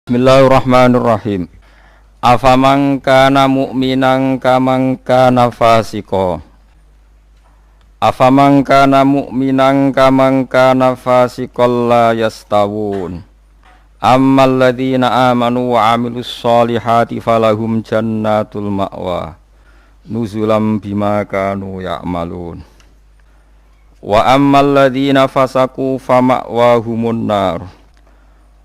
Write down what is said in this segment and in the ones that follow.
Bismillahirrahmanirrahim. Afaman kana mu'minan kaman kana fasiko. Afaman kana mu'minan kaman kana fasikol la yastawun. Ammal ladzina amanu wa 'amilus solihati falahum jannatul ma'wa nuzulam bima kanu ya'malun. Wa ammal ladzina fasaku fama'wahumun nar.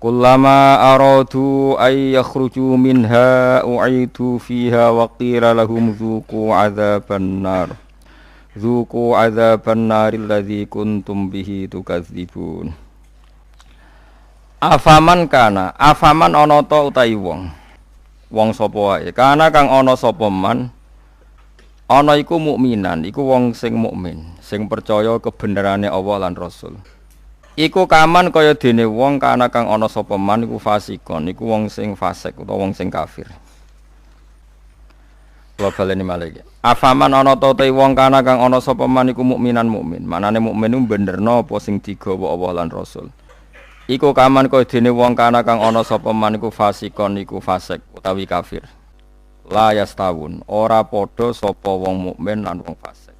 Kullama aradu ay yakhruju minha u'idu fiha wa qila lahum dzuqu adzaban nar. Dzuqu adzaban nar alladzi kuntum bihi tukadzibun. Afaman ana ta utahi wong sapa wae kana kang ana sapa man ana iku mukminan iku wong sing mukmin sing percaya kebenerane Allah lan Rasul. Iku kaman kaya dene wong kana kang ana sapa man iku fasikon iku wong sing fasik utawa wong sing kafir. Kula baleni malih. Afaman ana ta wong kana kang ana sapa man iku mukminan mukmin. Manane mukmin ku benerno apa sing digawa Allah lan Rasul. Iku kaman kaya dene wong kana kang ana sapa man iku fasikon iku fasik utawi kafir. La yastawun ora padha sapa wong mukmin lan wong fasik.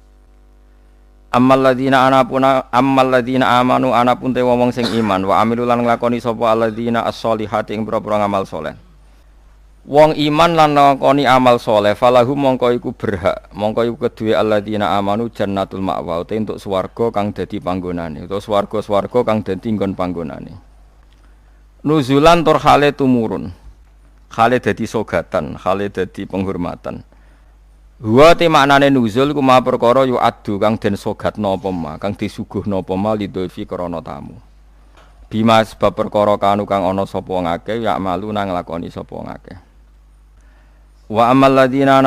Ammal ladzina amanu anapun te wong sing iman wa amilu lan nglakoni sapa alladzina as-solihati ing pira-pira amal saleh. Wong iman lan nglakoni amal saleh falahum mongko iku berhak mongko iku keduwe alladzina amanu jannatul ma'wa te entuk swarga kang dadi panggonane utawa swarga-swarga kang dadi nggon panggonane. Nuzulan tur hale tumurun. Hale dadi sogatan, hale dadi penghormatan. Wa te maknane nuzul ku ma perkara yu adu kang den sogatno apa ma kang disuguhno apa ma lidolfi krana tamu. Bima sebab perkara kanu kang ana sapa ngake ya malu nang nglakoni sapa ngake. Wa ammal ladzina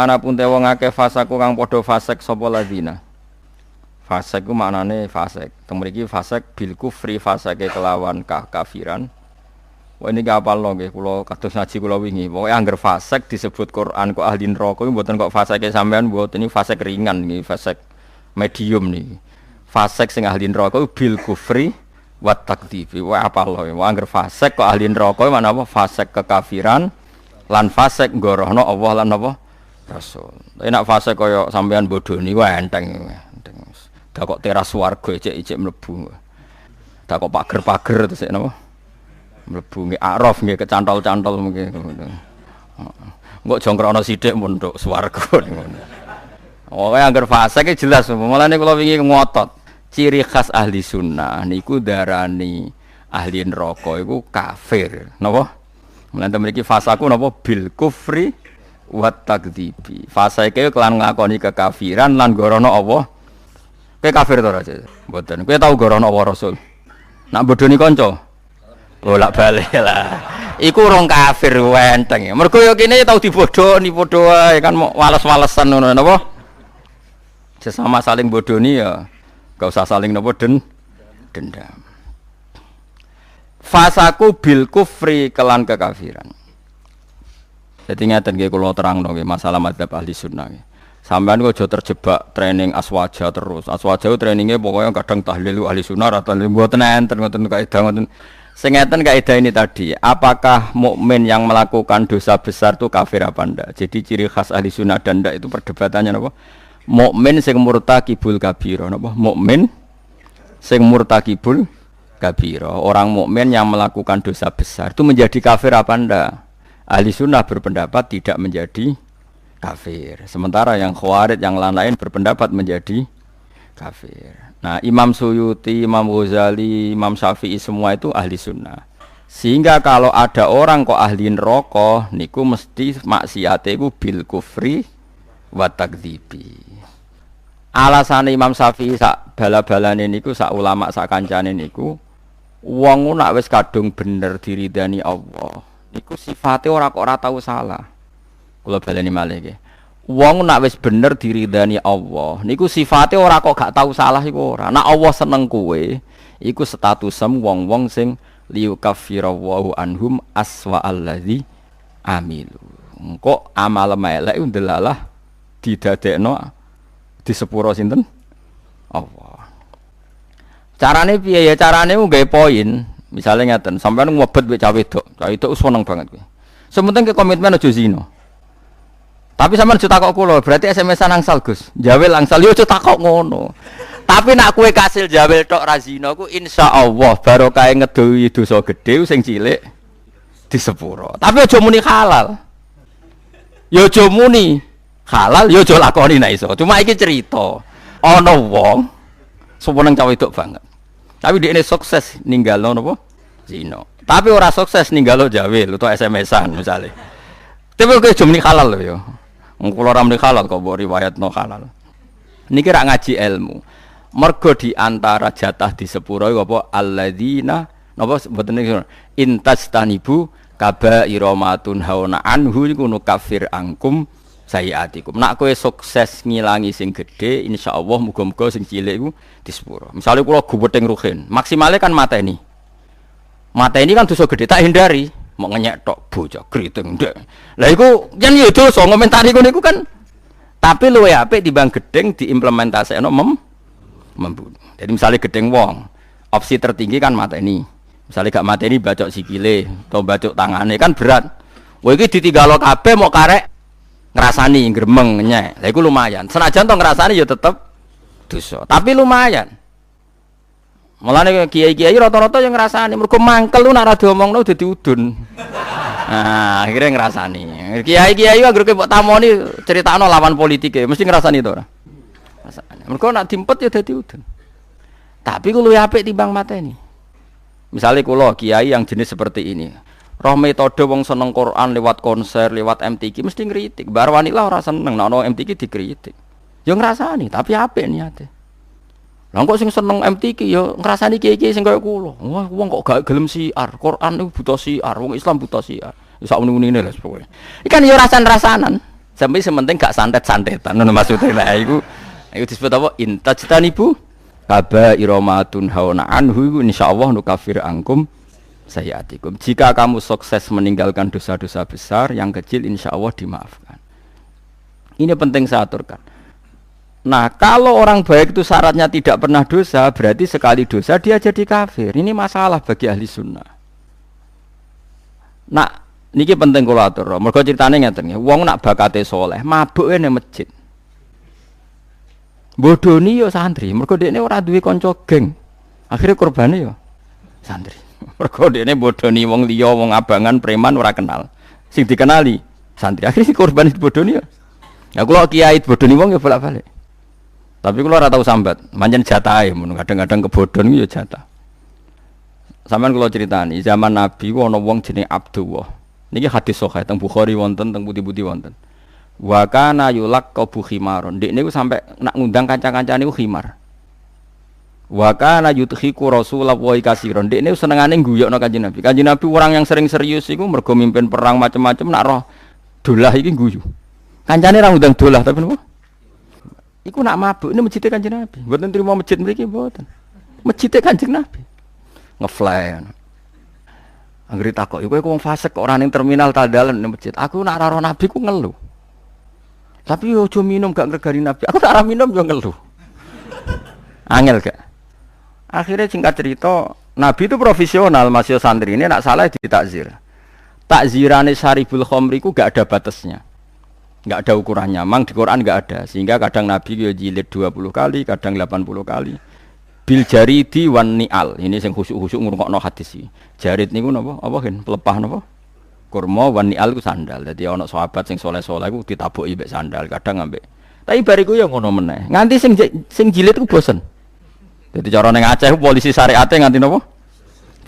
anapun te wong akeh fasaku kang padha fasik sapa ladzina. Fasik ku maknane fasik. Teng mriki fasik bil kufri fasake kelawan kafiran. Wah ini kapal loh, kalau kados ngaji kalau wingi, pokoknya angger fasek disebut Quran kok ahli neraka, buatan kok fasek sampean buat ini fasek ringan nih, fasek medium nih, fasek sing ahli neraka bil kufri wat takdzibi, wah apa loh, wah angger fasek kok ahli neraka, mana apa fasek kekafiran, lan fasek gorohno Allah lan apa Rasul. Tapi nak fasek koyo sampean bodoh nih, wah enteng, dah kok teras warga icek mlebu, dah kok pager terus napa? Mlebu nggih araf nggih kecantol-cantol mungkin ngono. Engko jongkrono sithik mun nduk swarga ngono. Oke angger fase ki jelas mulane kula wingi ngotot. Ciri khas ahli sunnah niku darani ahli neraka iku kafir. Napa? Mulane mriki fasaku napa bil kufri wat takdzibi. Fase iki kelan nglakoni kekafiran lan gorono Allah. Kowe kafir to ora? Mboten. Kowe tau gorono Allah Rasul. Nak bodoni kanca bolak-balik lah. Iku urung kafir wenteng. Mergo yo kene tau dibodoni padha wae kan wales-walesan ngono napa? Sesama saling bodoni ya enggak usah saling napa dendam. Fasaku bil kufri kelan kekafiran. Dadi ngaten nggih kula terangno nggih masalah madzhab ahli sunnah nggih. Sampeyan kok aja terjebak training aswaja terus. Aswaja trainingnya pokoknya kadang tahlil ahli sunnah atau mboten enten ngoten kaidah ngoten. Sing ngeten kaidah ini tadi, apakah mukmin yang melakukan dosa besar itu kafir apa ndak? Jadi ciri khas ahli sunnah dan ndak itu perdebatannya napa? Mukmin sing murtakibul kabira napa? Mukmin sing murtakibul kabira. Orang mukmin yang melakukan dosa besar itu menjadi kafir apa ndak? Ahli sunnah berpendapat tidak menjadi kafir. Sementara yang khawarij yang lain-lain berpendapat menjadi kafir. Nah, Imam Suyuti, Imam Ghazali, Imam Syafi'i semua itu ahli sunnah. Sehingga kalau ada orang kok ahli neraka, niku mesti maksiate iku bil kufri wa takdzibi. Alasane Imam Syafi'i sak bala-balane niku sak ulama sak kancane niku wong nak wis kadung bener diridani Allah. Niku sifate ora kok ora tau salah. Kula baleni malih nggih. Wong nak wis bener diridani Allah niku sifate ora kok gak tahu salah iku ora. Nek Allah seneng kowe iku statusem wong-wong sing liyukaffirallahu anhum aswa allazi amilu. Engko amal elek ndelalah didadekno di sepuro sinten Allah. Carane piye ya? Carane nggawe poin Misalnya ngeten, sampean ngobet mbek cawe wedok wis seneng banget kowe. Sementing ke komitmen aja zina. Tapi sampean aja takok kula, berarti SMS-an angsal Gus. Jawel angsal yo aja takok ngono. Tapi nak kowe kasil jawel tok ra zina ku insyaallah barokah ngedohi dosa gedhe sing cilik di sepuro. Tapi aja muni halal. Yo aja muni halal, yo aja lakoni nek iso. Cuma iki cerita. Ana wong seneng cawe wedok banget. Tapi dia ini sukses ninggalno napa? Zina. Tapi ora sukses ninggalo jawil utawa SMS-an misalnya. Tapi kok jumni halal lho ya. Wong kula ora muni halal kok mbok riwayatno halal. Niki rak ngaji ilmu. Mergo di antara jatah di sepuro apa alladzina napa mboten niku intastanibu kaba'ira matun hauna anhu niku kafir angkum sayiatikum. Nak kowe sukses ngilangi sing gedhe insyaallah muga-muga sing cilik iku di sepuro. Misale kula guwething ruhin, maksimale kan mateni. Mateni kan dosa gedhe tak hindari, mau ngenyek tok bocah kriting ndek. Lah iku yen yo dosa ngomentari ngono iku kan tapi luwe apik timbang gedeng diimplementasekno membunuh. Jadi misalnya gedeng wong, opsi tertinggi kan mateni. Misalnya gak mateni bacok sikile atau bacok tangane kan berat. Wah iki ditinggalo kabeh mau karek ngrasani gremeng nyek. Lah iku lumayan. Senajan to ngrasani ya tetep dosa. Tapi lumayan. Mulane kiai-kiai rata-rata yang ngrasani mergo mangkel lu nek ora diomongno dadi udun. Nah, akhirnya ngrasani. Kiai-kiai anggere mbok tamoni critakno lawan politike mesti ngrasani to ora? Ngrasani. Mergo nek dimpet ya dadi udun. Tapi ku luwih apik timbang mateni. Misalnya kula kiai yang jenis seperti ini. Roh metode wong seneng Quran lewat konser, lewat MTQ mesti ngritik. Bar wanita ora seneng nek ana MTQ dikritik. Ya ngrasani, tapi apik niate. Lah kok sing seneng MTQ ya ngrasani kiai-kiai sing kaya kula. Wah, wong kok gak gelem siar. Quran itu buta siar, wong Islam buta siar. Ya sak muni-munine lho pokoke. Ikan ya rasan-rasanan. Sampai sementing gak santet-santetan ngono maksudnya. Lah iku disebut apa? Intajtanibu kaba'ira matun hauna anhu insyaallah nukafir angkum sayiatikum. Jika kamu sukses meninggalkan dosa-dosa besar, yang kecil insyaallah dimaafkan. Ini penting saya aturkan. Nah, kalau orang baik itu syaratnya tidak pernah dosa, berarti sekali dosa dia jadi kafir. Ini masalah bagi ahli sunnah. Nah, niki penting kula atur. Mergo critane ngeten nggih, wong nak bakate saleh, mabuke nang masjid. Bodoni yo santri, mergo dekne ora duwe kanca geng. Akhire korbane yo santri. Mergo dekne bodoni wong liya, wong abangan, preman ora kenal. Sing dikenali santri. Akhire korban bodoni yo. Ya kula kiai bodoni wong yo bolak-balik. Tapi kula ora tau sambat, pancen jatahe mun kadang-kadang kebodhon yo jatah. Sampeyan kula critani, zaman Nabi ana wong jenenge Abdullah. Niki hadis sahih teng Bukhari wonten, teng pundi-pundi wonten. Wa kana yulaqabu khimaron. Ndek niku sampe nak ngundang kanca-kancane niku khimar. Wa kana yudhiku Rasulullah wa kasiron. Ndek niku senengane guyokno Kanjeng Nabi. Kanjeng Nabi orang yang sering serius iku mergo mimpin perang macam-macam nak roh dolah iki guyu. Kancane ra ngundang dolah tapi napa? Iku nak mabuk ini masjid Kanjeng Nabi. Mboten trimo masjid mriki mboten. Masjid Kanjeng Nabi. Ngefly. Anggere takok, iku wong fasik kok ora ning terminal Tadalan ning masjid. Aku nak ora Nabi ku ngeluh. Tapi yo aja minum gak ngregani Nabi. Aku tak minum yo ngeluh. Angel gak? Akhirnya singkat cerita, Nabi itu profesional, masih santri ini nak salah ditakzir. Takzirane Syaribul Khamri ku gak ada batasnya. Gak ada ukurannya. Mang di Quran gak ada. Sehingga kadang Nabi yo jilid 20 kali, kadang 80 kali. Bil jaridi wan ni'al. Ini sing khusuk-khusuk ngrungokno hadis iki. Jarid niku napa? Apa gen pelepah napa? Kurma wan ni'al ku sandal. Dadi ana sahabat sing saleh-saleh ku ditabuki mbek sandal, kadang ambek. Tapi bariku ya ngono meneh. Nganti sing jilid ku bosen. Dadi cara ning Aceh polisi syariate nganti napa?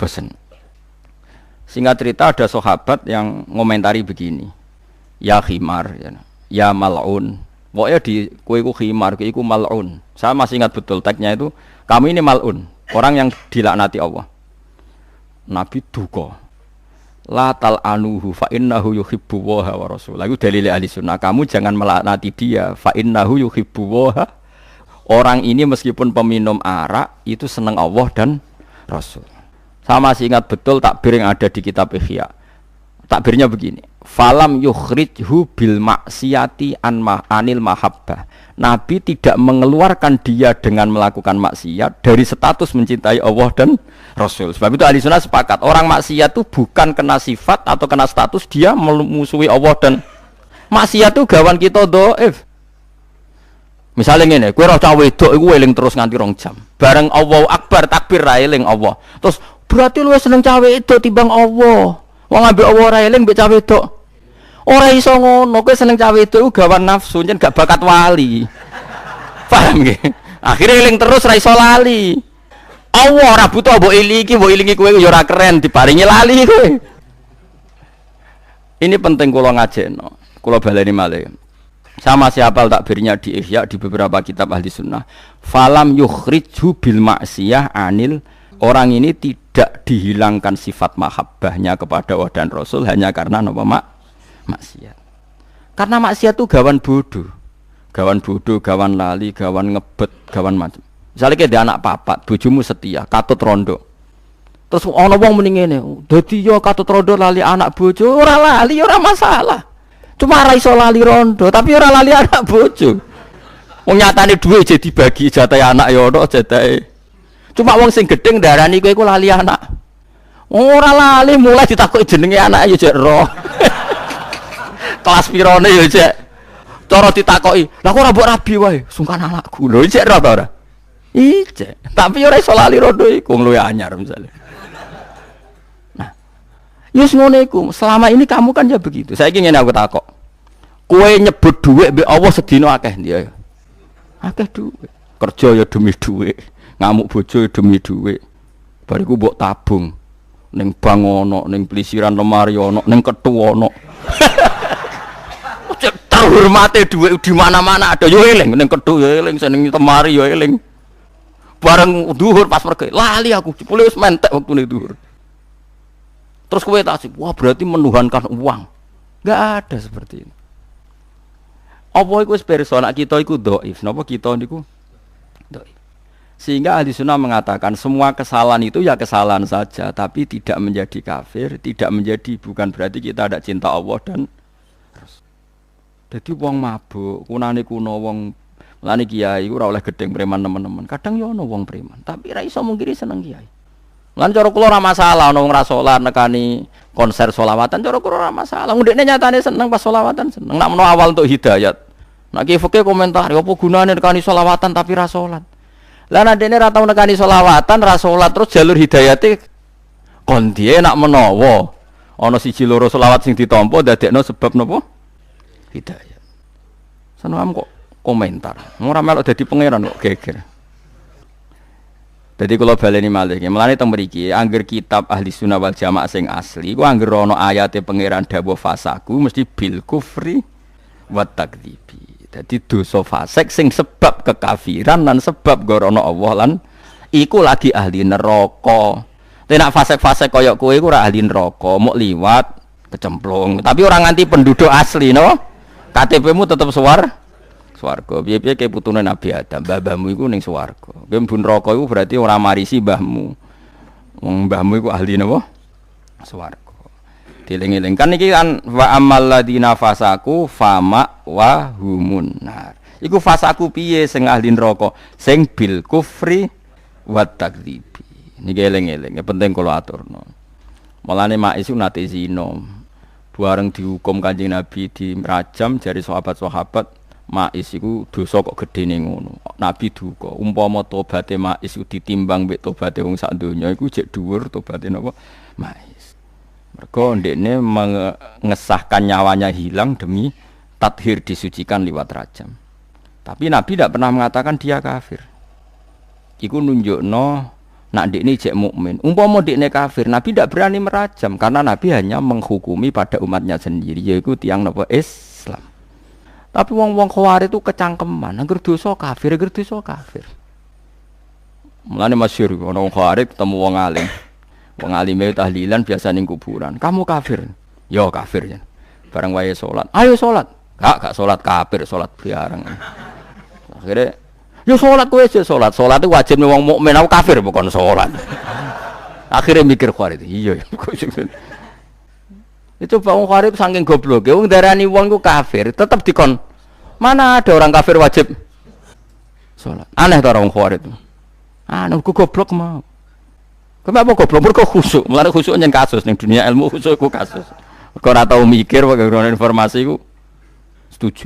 Bosen. Singkat cerita ada sahabat yang ngomentari begini. Ya khimar ya mal'un. Pokoknya di kowe ku khimar, kowe iku mal'un. Saya masih ingat betul teksnya itu, kamu ini mal'un, orang yang dilaknati Allah. Nabi duka. La tal'anuhu fa innahu yuhibbu wa rasul. Lagu dalil ahli sunnah, kamu jangan melaknati dia fa innahu yuhibbu wa. Orang ini meskipun peminum arak itu senang Allah dan Rasul. Saya masih ingat betul takbir yang ada di kitab Ihya. Takbirnya begini. falam yukhrijhu bil maksiyati anil mahabbah. Nabi tidak mengeluarkan dia dengan melakukan maksiat dari status mencintai Allah dan Rasul. Sebab itu ahli sunnah sepakat orang maksiat itu bukan kena sifat atau kena status dia memusuhi Allah dan maksiat itu gawan kita dhaif. Misalnya ngene, kowe ora cah wedok iku eling terus nganti 2 jam. Bareng Allahu Akbar takbir ra eling Allah. Terus berarti lu seneng cah wedok timbang Allah. Wong ambek Allah ora eling mbek cah wedok. Ora iso ngono, kowe seneng cah wedok iku gawan nafsu, yen gak bakat wali. Paham nggih? Akhire eling terus ra iso lali. Allah ora butuh mbok ilingi kowe ya ora keren diparingi lali kowe. Ini penting kula ngajekno. Kula baleni malih. Sama siapa takbirnya di Ihya di beberapa kitab ahli sunnah. Falam yukhrijhu bil maksiyah anil, orang ini tidak dihilangkan sifat mahabbahnya kepada Allah dan Rasul hanya karena napa maksiat. Karena maksiat itu gawan bodoh, gawan lali, gawan ngebet, gawan macam. Misalnya kayak anak papat, bojomu setia, katut rondo. Terus ana wong muni ngene, dadi yo katut rondo lali anak bojo, ora lali ora masalah. Cuma ora iso lali rondo, tapi ora lali anak bojo. Wong nyatane duwe je dibagi jatahe anak ya ono jatahe. Cuma wong sing gedeng darani kowe iku lali anak. Ora lali mulai ditakoki jenenge anak ya jek roh. Kelas pirone ya jek. Cara ditakoki, "Lah kok ora mbok rabi wae, sungkan anakku." Lho jek ora ta ora? Ijek. Tapi ora iso lali rondo iku luwih anyar misalnya. Nah, yus ngono iku. Selama ini kamu kan ya begitu. Saiki ngene aku takok. Kowe nyebut dhuwit mbek Allah sedina akeh dia. Akeh dhuwit. Kerja ya demi dhuwit, ngamuk bojo ya demi dhuwit. Bariku mbok tabung ning bank ono, ning plisiran lemari ono, ning kethu ono. Terhormate dhuwit di mana-mana ada yo eling, ning kethu yo eling, seneng lemari yo eling. Bareng duhur pas mergo lali aku, jebule wis mentek wektune duhur. Terus kowe tasik, wah berarti menuhankan uang. Enggak ada seperti ini. Apa iku wis pirsa nek kita iku dhaif, napa kita niku dhaif. Sehingga ahli sunnah mengatakan semua kesalahan itu ya kesalahan saja, tapi tidak menjadi kafir, tidak menjadi bukan berarti kita tidak cinta Allah dan Rasul. Jadi wong mabuk, kunane kuno wong lani kiai ora oleh gedeng preman teman-teman. Kadang yo ono wong preman, tapi ra iso mungkiri seneng kiai. Lan cara kula ora masalah ono wong ra salat nekani konser selawatan, cara kula ora masalah. Ndekne nyatane seneng pas selawatan seneng. Nek menawa awal untuk hidayat. Nek ki fikih komentar, apa gunane nekani selawatan tapi ra salat. Lah nek dene ra tau nekani selawatan, ra salat terus jalur hidayate kon diye nak menawa ana siji loro selawat sing ditampa dadekno sebab napa? Hidayat. Seneng kok komentar. Ora melok dadi pangeran kok geger. Dadi kula baleni malih iki. Mulane teng mriki angger kitab Ahli Sunnah wal Jamaah sing asli ku angger ana ayate pangeran dawuh fasaku mesti bil kufri wa takdzibi. Dadi dosa fasik sing sebab kekafiran lan sebab gorono Allah lan iku lagi ahli neraka. Nek fasik-fasik kaya kowe iku ora ahli neraka, mok liwat kecemplung. Tapi ora nganti penduduk asli no. KTP-mu tetep swarga. Piye-piye kaya putune Nabi Adam, mbahmu iku ning swarga. Kowe mlebu neraka iku berarti ora marisi mbahmu. Wong mbahmu iku ahli napa? Swarga. Dieling-eling kan iki kan wa amal ladina fasaku fama wa humun nar. Iku fasaku piye sing ahli neraka? Sing bil kufri wa takdzibi. Niki eling-eling, penting kula aturno. Mulane mak isu nate zina. Bareng dihukum Kanjeng Nabi di rajam jari sahabat-sahabat, Ma'is iku dosa kok gedene ngono. Nabi duka, umpama tobaté Ma'is ditimbang mbek tobaté wong sak donya iku jek dhuwur tobaté napa Ma'is. Mergo ndekne mengesahkan nyawanya hilang demi tathir disucikan liwat rajam. Tapi Nabi tidak pernah mengatakan dia kafir. Iku nunjukno nak ndekne jek mukmin. Umpama ndekne kafir, Nabi tidak berani merajam karena Nabi hanya menghukumi pada umatnya sendiri yaitu tiang napa Islam. Tapi wong-wong Khawarij itu kecangkeman, angger dosa kafir, angger dosa kafir. Mulane masyhur ana wong Khawarij ketemu wong alim. Wong alime tahlilan biasa ning kuburan. Kamu kafir? Yo kafir ya. Bareng wae salat. Ayo salat. Gak salat kafir, salat biarang. Akhire yo salat kowe aja salat. Salat itu wajib wong mukmin, aku kafir bukan salat. Akhire mikir Khawarij. Iya. Itu coba wong Khawarij saking gobloke wong darani wong iku kafir, tetep dikon. Mana ada orang kafir wajib salat. Aneh to orang Khawarij. Anu ku goblok mau. Kenapa goblok? Mergo khusuk. Mulane khusuk nyen kasus ning dunia ilmu khusuk iku kasus. Kok ora tau mikir wae informasi iku setuju.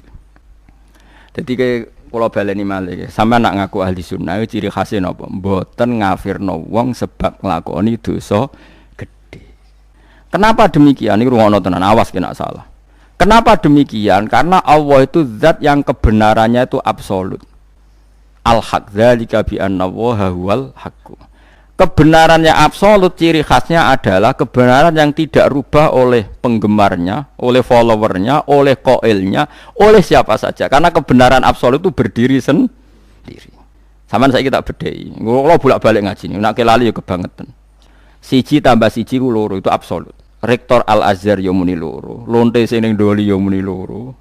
Jadi kula baleni malih, sampeyan nak ngaku ahli sunnah ciri khasé napa? Mboten ngafirno wong sebab nglakoni dosa gede. Kenapa demikian? Ini rungono tenan, awas kena salah. Kenapa demikian? Karena Allah itu zat yang kebenarannya itu absolut. Al-haq dzalika bi anna Allaha huwal haqq. Kebenarannya absolut, ciri khasnya adalah kebenaran yang tidak rubah oleh penggemarnya, oleh followernya, oleh koilnya, oleh siapa saja. Karena kebenaran absolut itu berdiri sendiri. Sama saya kita bedai. Kalau bolak-balik ngaji ini, nak kelali ya kebangetan. Siji tambah siji ku loro itu absolut. Rektor Al Azhar yo muni loro, lonte sing ning Doli yo muni loro.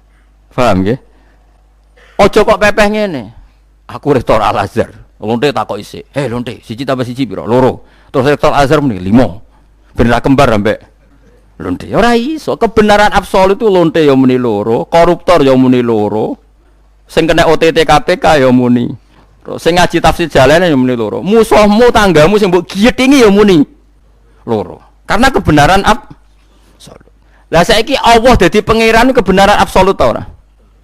Paham nggih? Ojo kok pepeh ngene. Aku rektor Al Azhar. Lonte takok isik. Lonte, siji tambah siji piro? Loro. Terus rektor Azhar muni 5. Ben ra kembar ambek lonte. Ora iso. Kebenaran absolut itu lonte yo muni loro, koruptor yo muni loro. Sing kena OTT KPK yo muni. Terus sing ngaji tafsir jalane yo muni loro. Musuhmu tanggamu sing mbok giyetingi yo muni loro. Karena kebenaran absolut. Lah saiki Allah dadi pangeran kebenaran absolut ta ora?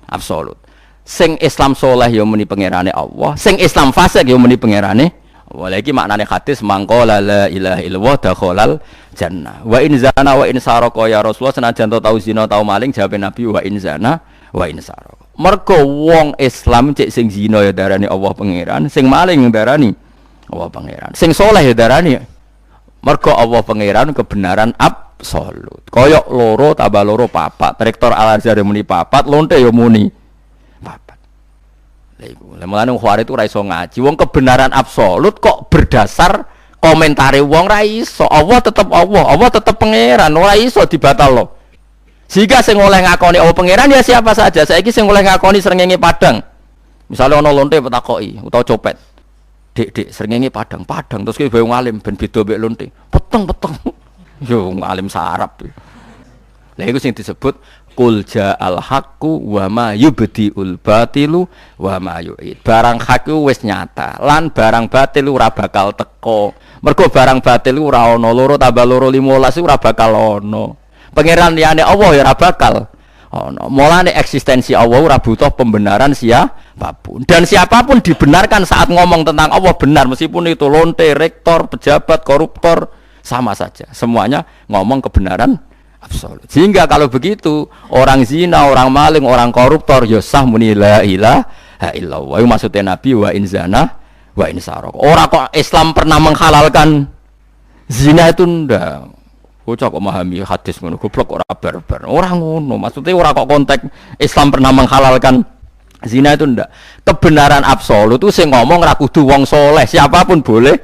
Absolut. Sing Islam soleh ya muni pangerane Allah, sing Islam fasik ya muni pangerane Allah. Iki maknane hadis mangqala la ilaha illallah dakhalal jannah. Wa in zana wa in sarqa ya Rasulullah senajan tau zina tau maling jawab Nabi wa in zana wa in sarqa. Mergo wong Islam cek sing zina ya darani Allah pangeran, sing maling darani Allah pangeran. Sing soleh ya darani mergo Allah pangeran kebenaran absolut. Koyok loro tambah loro papat. Rektor Al Azhar muni papat, lonte ya muni papat. Lha iku, lha mulane wong Khawarij itu ora iso ngaji. Wong kebenaran absolut kok berdasar komentare wong ra iso. Allah tetep Allah tetep pangeran, ora iso dibatalno. Jika sing oleh ngakoni Allah pangeran ya siapa saja. Saiki sing oleh ngakoni srengenge Padang. Misalnya ana lonte petakoki utawa copet. Dik srengenge Padang terus kowe bayang alim ben beda mek lonte. Peteng. Yo alim sarap. Lha iku sing disebut qul ja'al haqqu wa ma yubdiul batilu wa ma yu'id. Barang hak wis nyata, lan barang batil ora bakal teko. Mergo barang batil ora ana, loro tambah loro 15 ora bakal ana. Pangeran liyane Allah ya ora bakal ana. Mulane eksistensi Allah ora butuh pembenaran siapapun. Dan siapapun dibenarkan saat ngomong tentang Allah benar, meskipun itu lonte, rektor, pejabat, koruptor, sama saja. Semuanya ngomong kebenaran absolut. Sehingga kalau begitu orang zina, orang maling, orang koruptor ya sah muni la ilaha illallah. Itu maksudnya Nabi wa in zana wa in saraq. Orang kok Islam pernah menghalalkan zina itu ndak. Kocok kok memahami hadis ngono goblok ora barbar. Ora ngono. Maksudnya ora kok konteks Islam pernah menghalalkan zina itu ndak. Kebenaran absolut itu sing ngomong ra kudu wong soleh, siapapun boleh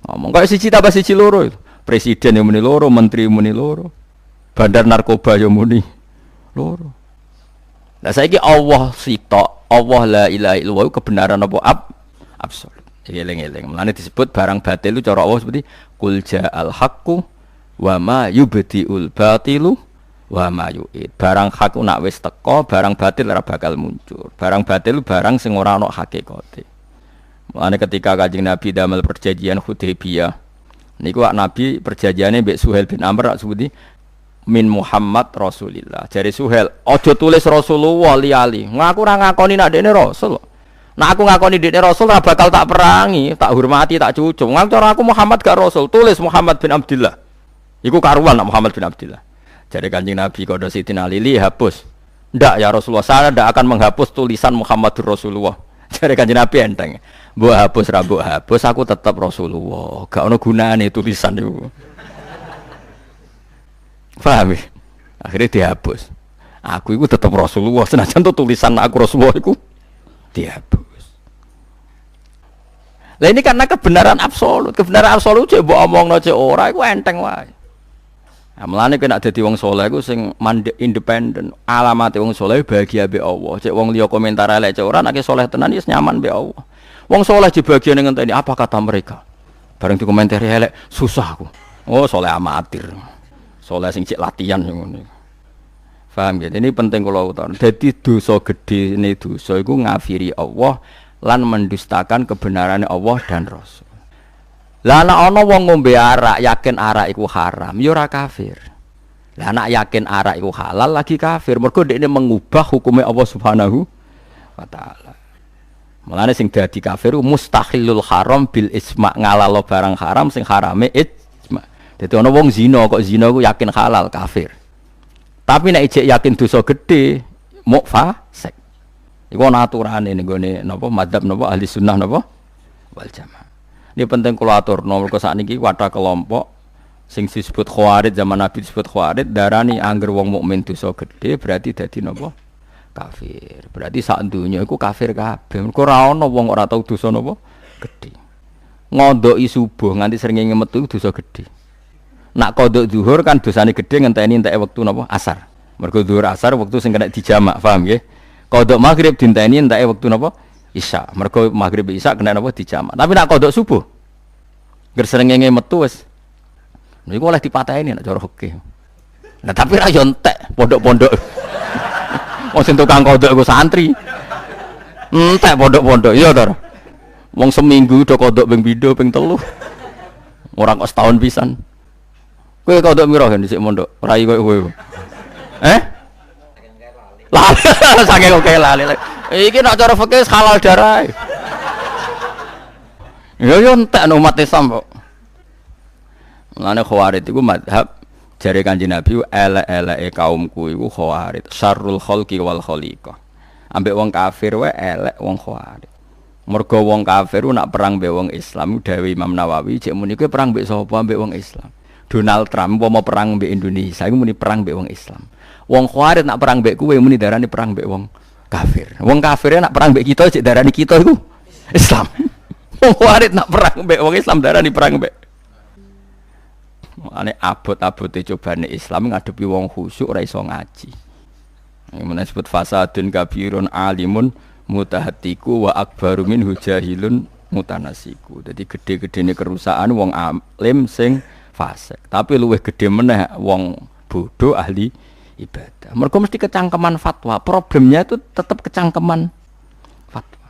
ngomong. Kayak siji tambah siji loro itu. Presiden yang muni loro, menteri muni loro. Bandar narkoba yo muni loro. Lah saiki Allah sitok, Allah la ilaha illallah kebenaran apa absolut. Eling-eling. Mulane disebut barang batil itu cara Allah seperti qul ja'al haqqu wa ma yubdiul batilu wa ma yu'id. Barang hak nak wis teko, barang batil ora bakal muncul. Barang batil barang sing ora ana hakikate. Mulane ketika Kanjeng Nabi damel perjanjian Hudaybiyah niku Nabi perjanjiane mbek Suhail bin Amr sebuti min Muhammad Rasulillah. Jare Suhail, aja tulis Rasulullah li-ali. Ngaku ora ngakoni nek dekne rasul. Nek aku ngakoni dekne rasul ora bakal tak perangi, tak hormati, tak cucuk. Ngaku cara aku Muhammad gak rasul, tulis Muhammad bin Abdullah. Iku karuan nek Muhammad bin Abdullah. Jare Kanjeng Nabi kodo Sidina Ali hapus. Ndak ya Rasulullah, saya ndak akan menghapus tulisan Muhammadur Rasulullah. Jare Kanjeng Nabi enteng. Mbok hapus ra mbok hapus aku tetap Rasulullah. Gak ono gunane tulisan itu. Paham ya? Akhirnya dihapus. Aku itu tetap Rasulullah. Senajan tuh tulisan aku Rasulullah itu dihapus. Lah ini karena kebenaran absolut. Kebenaran absolut cek mbok omongno cek ora iku enteng wae. Nah, mulane kena dadi wong saleh iku sing independen. Alamate wong saleh bahagia be Allah. Cek wong liya komentar elek cek ora nek saleh tenan wis nyaman be Allah. Wong saleh dibagian ngenteni apa kata mereka. Bareng dikomentari elek susah aku. Oh saleh amatir. Soleh sing cek latihan ngono. Paham ya? Ini penting kula utaraken. Dadi dosa gedhe ne dosa iku ngafiri Allah lan mendustakan kebenaran Allah dan Rasul. Lah ana wong ngombe arak yakin arak iku haram, ya ora kafir. Lah anak yakin arak iku halal lagi kafir. Mergo dekne mengubah hukumnya Allah Subhanahu wa taala. Mulane sing dadi kafir mustahilul haram bil isma, ngalalo barang haram sing harame ijma. Dadi ana wong zina kok zina iku yakin halal kafir. Tapi nek ijek yakin dosa gedhe muk fasik. Iku ana aturane ning gone napa madzhab napa ahli sunnah napa wal jamaah. Ini penting kula aturno mergo sakniki wadah kelompok sing disebut khawarij zaman Nabi disebut khawarij darani angger wong mukmin dosa gedhe berarti dadi napa kafir. Berarti sak donya iku kafir kabeh. Mergo ora ana wong ora tau dosa napa gedhe. Ngondoki subuh nganti srengenge metu dosa gedhe. Nak kodok zuhur kan dosane gedhe ngenteni entek wektu napa asar. Mergo zuhur asar wektu sing kena dijamak, paham nggih? Kodok maghrib dinteni entek wektu napa isya. Mergo maghrib isya kena napa dijamak. Tapi nak kodok subuh ger srengenge metu wis niku oleh dipateni nek cara fikih. Nah tapi ra yo entek pondok-pondok. Wong sing tukang kodok iku santri. Entek pondok-pondok iya to. Wong seminggu do kodok ping 2 ping 3. Ora kok setahun pisan. Kowe kodok mira kan dhisik mondok, rai kowe. Lali. Sange kok lali. Iki nek cara fikih halal darah. Ya yo entek umat Islam kok. Mulane khawarij iku mazhab jare Kanjeng Nabi elek-eleke kaumku iku khawarij, syarrul khalqi wal khaliqah. Ambek wong kafir wae elek wong khawarij. Mergo wong kafir nak perang mbek wong Islam dawuh Imam Nawawi cek muni kowe perang mbek sapa mbek wong Islam. Donald Trump mau perang mbek Indonesia iku muni perang mbek wong Islam. Wong khawarij nak perang mbek kowe muni darani perang mbek wong kafir. Wong kafir nak perang mbek kita cek darani kita iku Islam. Wong khawarij nak perang mbek wong Islam darani perang mbek. Ane abot-abote cobane Islam ngadepi wong khusyuk ora iso ngaji. Iki men disebut fasadun kabirun alimun mutahatiku wa akbaru min hujahilun mutanasiku. Dadi gede-gedene kerusakan wong alim sing fasik. Tapi luwih gede meneh wong bodoh ahli ibadah. Mergo mesti kecangkeman fatwa. Problemnya itu tetap kecangkeman fatwa.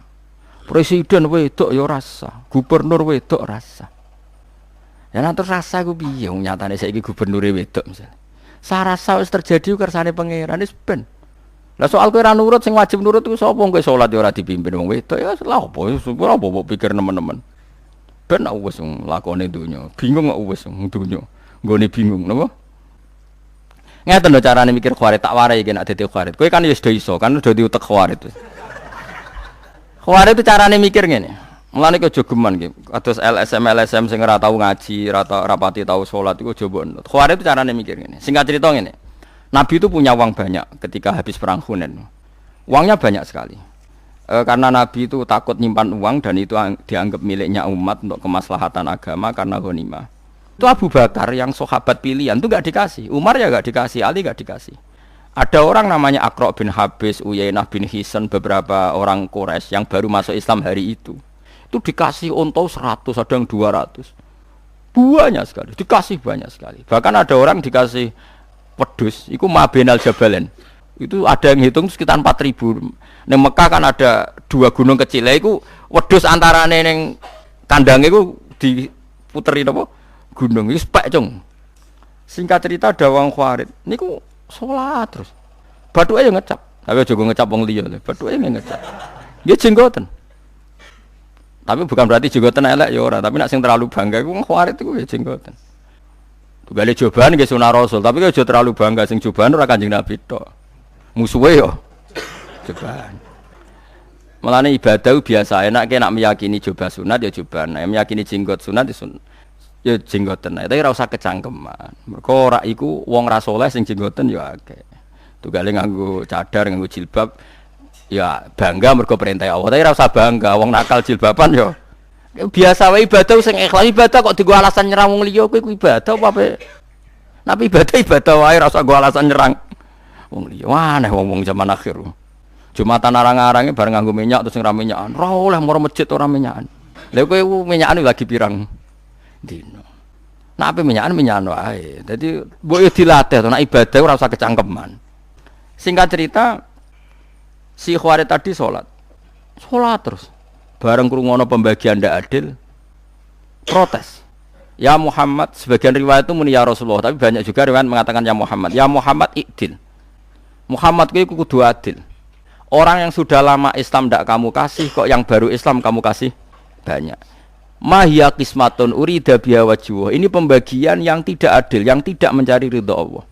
Presiden wedok ya rasa, gubernur wedok rasa. Ya terus rasa ku piye wong nyatane saiki gubernure wedok misalnya. Sarasa wis terjadi kersane pangeran wis ben. Lah soal kowe ora nurut sing wajib nurut iku sapa kowe salat ya ora dipimpin wong wedok ya lha apa mbok pikir nemen-nemen. Ben wis lakone donya, bingung kok wis donya. Nggone bingung napa? Ngeten lho carane mikir khawarij tak warai iki nek dadi khawarij. Kowe kan wis do iso, kan do diutek khawarij. Khawarij itu carane mikir ngene. Mulane kok jogeman iki. Kados LSM sing ora tau ngaji, rapati tau salat iku coba. Khawarij itu carane mikir ngene. Singkat cerita ngene. Nabi itu punya uang banyak ketika habis perang Hunain. Uangnya banyak sekali. Karena Nabi itu takut nyimpan uang dan itu dianggap miliknya umat untuk kemaslahatan agama karena ghanimah. Itu Abu Bakar yang sahabat pilihan itu enggak dikasih. Umar ya enggak dikasih, Ali enggak dikasih. Ada orang namanya Aqra bin Habis, Uyainah bin Hisan, beberapa orang Quraisy yang baru masuk Islam hari itu. Itu dikasih unta 100, ada yang 200. Banyak sekali, dikasih banyak sekali. Bahkan ada orang dikasih wedhus, itu Mabenal Jabalen. Itu ada yang hitung sekitar 4.000. Neng Mekah kan ada 2 gunung kecil. Iku wedhus antarane ning kandange iku diputeri napa? Gunung iki spek, Cung. Singkat cerita ada wong Khawarij. Niku salat terus. Bathuke yo ngecap. Tapi aja ngecap wong liya lho. Bathuke ngecap. Nggih jenggoten. Tapi bukan berarti jenggoten elek ya ora, tapi nek sing terlalu bangga iku wong Khawarij iku ya jenggoten. Tugale cobaan nggih sunah Rasul, tapi aja terlalu bangga sing cobaan ora Kanjeng Nabi tok. Musuhe yo cobaan. Mulane ibadah biasa enak nek meyakini coba sunat ya cobaan, nek meyakini jenggot sunat ya sunat. Ya jenggoten ae, tapi ora usah kecangkeman. Mergo ora iku wong ra saleh sing jenggoten ya akeh. Tugale nganggo cadar, nganggo jilbab ya bangga mergo perintah Allah. Tapi ora usah bangga wong nakal jilbaban ya. Biasa wae ibadah sing ikhlas ibadah kok digo alasan nyerang wong liya kowe ibadah apa ape? Nabi ibadah wae ora usah go alasan nyerang wong liya. Aneh wong-wong zaman akhir. Jumatan arang-arange bareng nganggo minyak terus sing ra minyakan. Ora oleh moro masjid ora minyakan. Lha kowe minyakan lagi pirang dino. Nak ape menyan wae. Dadi mbok yo dilatih to, nak ibadah ora usah kecangkeman. Singkat cerita, si Khawarij tadi sholat terus. Bareng krungono pembagian ndak adil, protes. Ya Muhammad, sebagian riwayat itu muni ya Rasulullah, tapi banyak juga riwayat mengatakan ya Muhammad. Ya Muhammad ikdil. Muhammad kuwi kudu adil. Orang yang sudah lama Islam ndak kamu kasih, kok yang baru Islam kamu kasih banyak. Mahya qismatun urida biha wajhuh. Ini pembagian yang tidak adil, yang tidak mencari ridha Allah.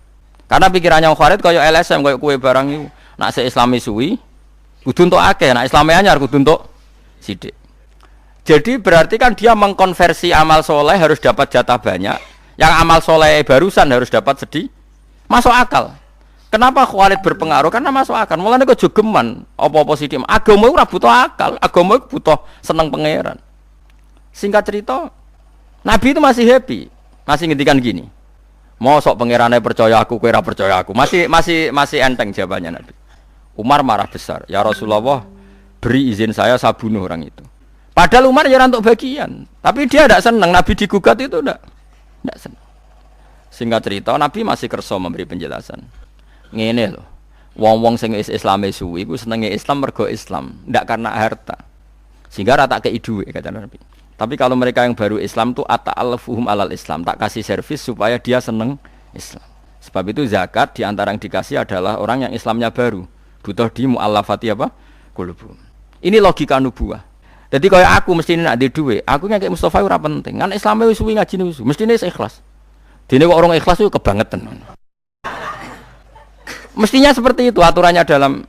Karena pikirannya Khawarij kaya LSM, kaya kue barang itu. Nak se-Islami suwi kudu entuk akeh, nak Islame anyar kudu entuk sithik. Jadi berarti kan dia mengkonversi amal soleh harus dapat jatah banyak, yang amal soleh barusan harus dapat sedih. Masuk akal. Kenapa Khawarij berpengaruh? Karena masuk akal. Mulane kok jogeman apa-apa sithik. Agama ora butuh akal, agama butuh seneng pangeran. Singkat cerita, Nabi itu masih happy, masih ngendikan gini. Mosok pangerannya percaya aku, kowe ora percaya aku. Masih enteng jawabannya Nabi. Umar marah besar. Ya Rasulullah, beri izin saya bunuh orang itu. Padahal Umar ya untuk bagian, tapi dia tidak senang Nabi digugat itu tidak senang. Singkat cerita, Nabi masih kerso memberi penjelasan. Ngene loh, wong-wong sing Islame suwi iku senenge Islam mergo Islam, ndak karena harta. Sehingga rata kei dhuwit kata Nabi. Tapi kalau mereka yang baru Islam tuh ata'alfuhum alal Islam, tak kasih servis supaya dia seneng Islam. Sebab itu zakat di antara yang dikasih adalah orang yang Islamnya baru, butuh di mu'allafati apa? Qulubuhum. Ini logika nubuwah. Jadi kalau aku mesti nak di duit, aku ngekek Mustafa ora penting. Kan Islamnya wis suwi ngajine wis, mestine ikhlas. Dene kok orang ikhlas itu kebangetan. Mestinya seperti itu aturannya dalam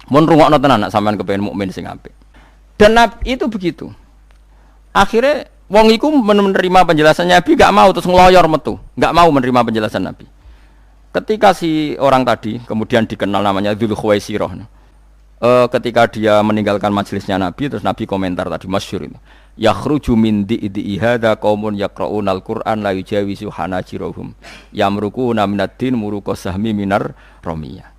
mun rungokno tenan nak sampean kepengin mukmin sing apik. Dan itu begitu. Akhirnya wong iku menerima penjelasan Nabi, gak mau terus ngeloyor metu, gak mau menerima penjelasan Nabi. Ketika si orang tadi kemudian dikenal namanya Dzul Khuwaisirah, ketika dia meninggalkan majelisnya Nabi, terus Nabi komentar tadi masyhur itu, yakhruju min di'i hadza qaumun yaqra'unal Qur'an la yujawizu hanajirahum yamruquna minad-din muruqas sahmi minar ramiyah.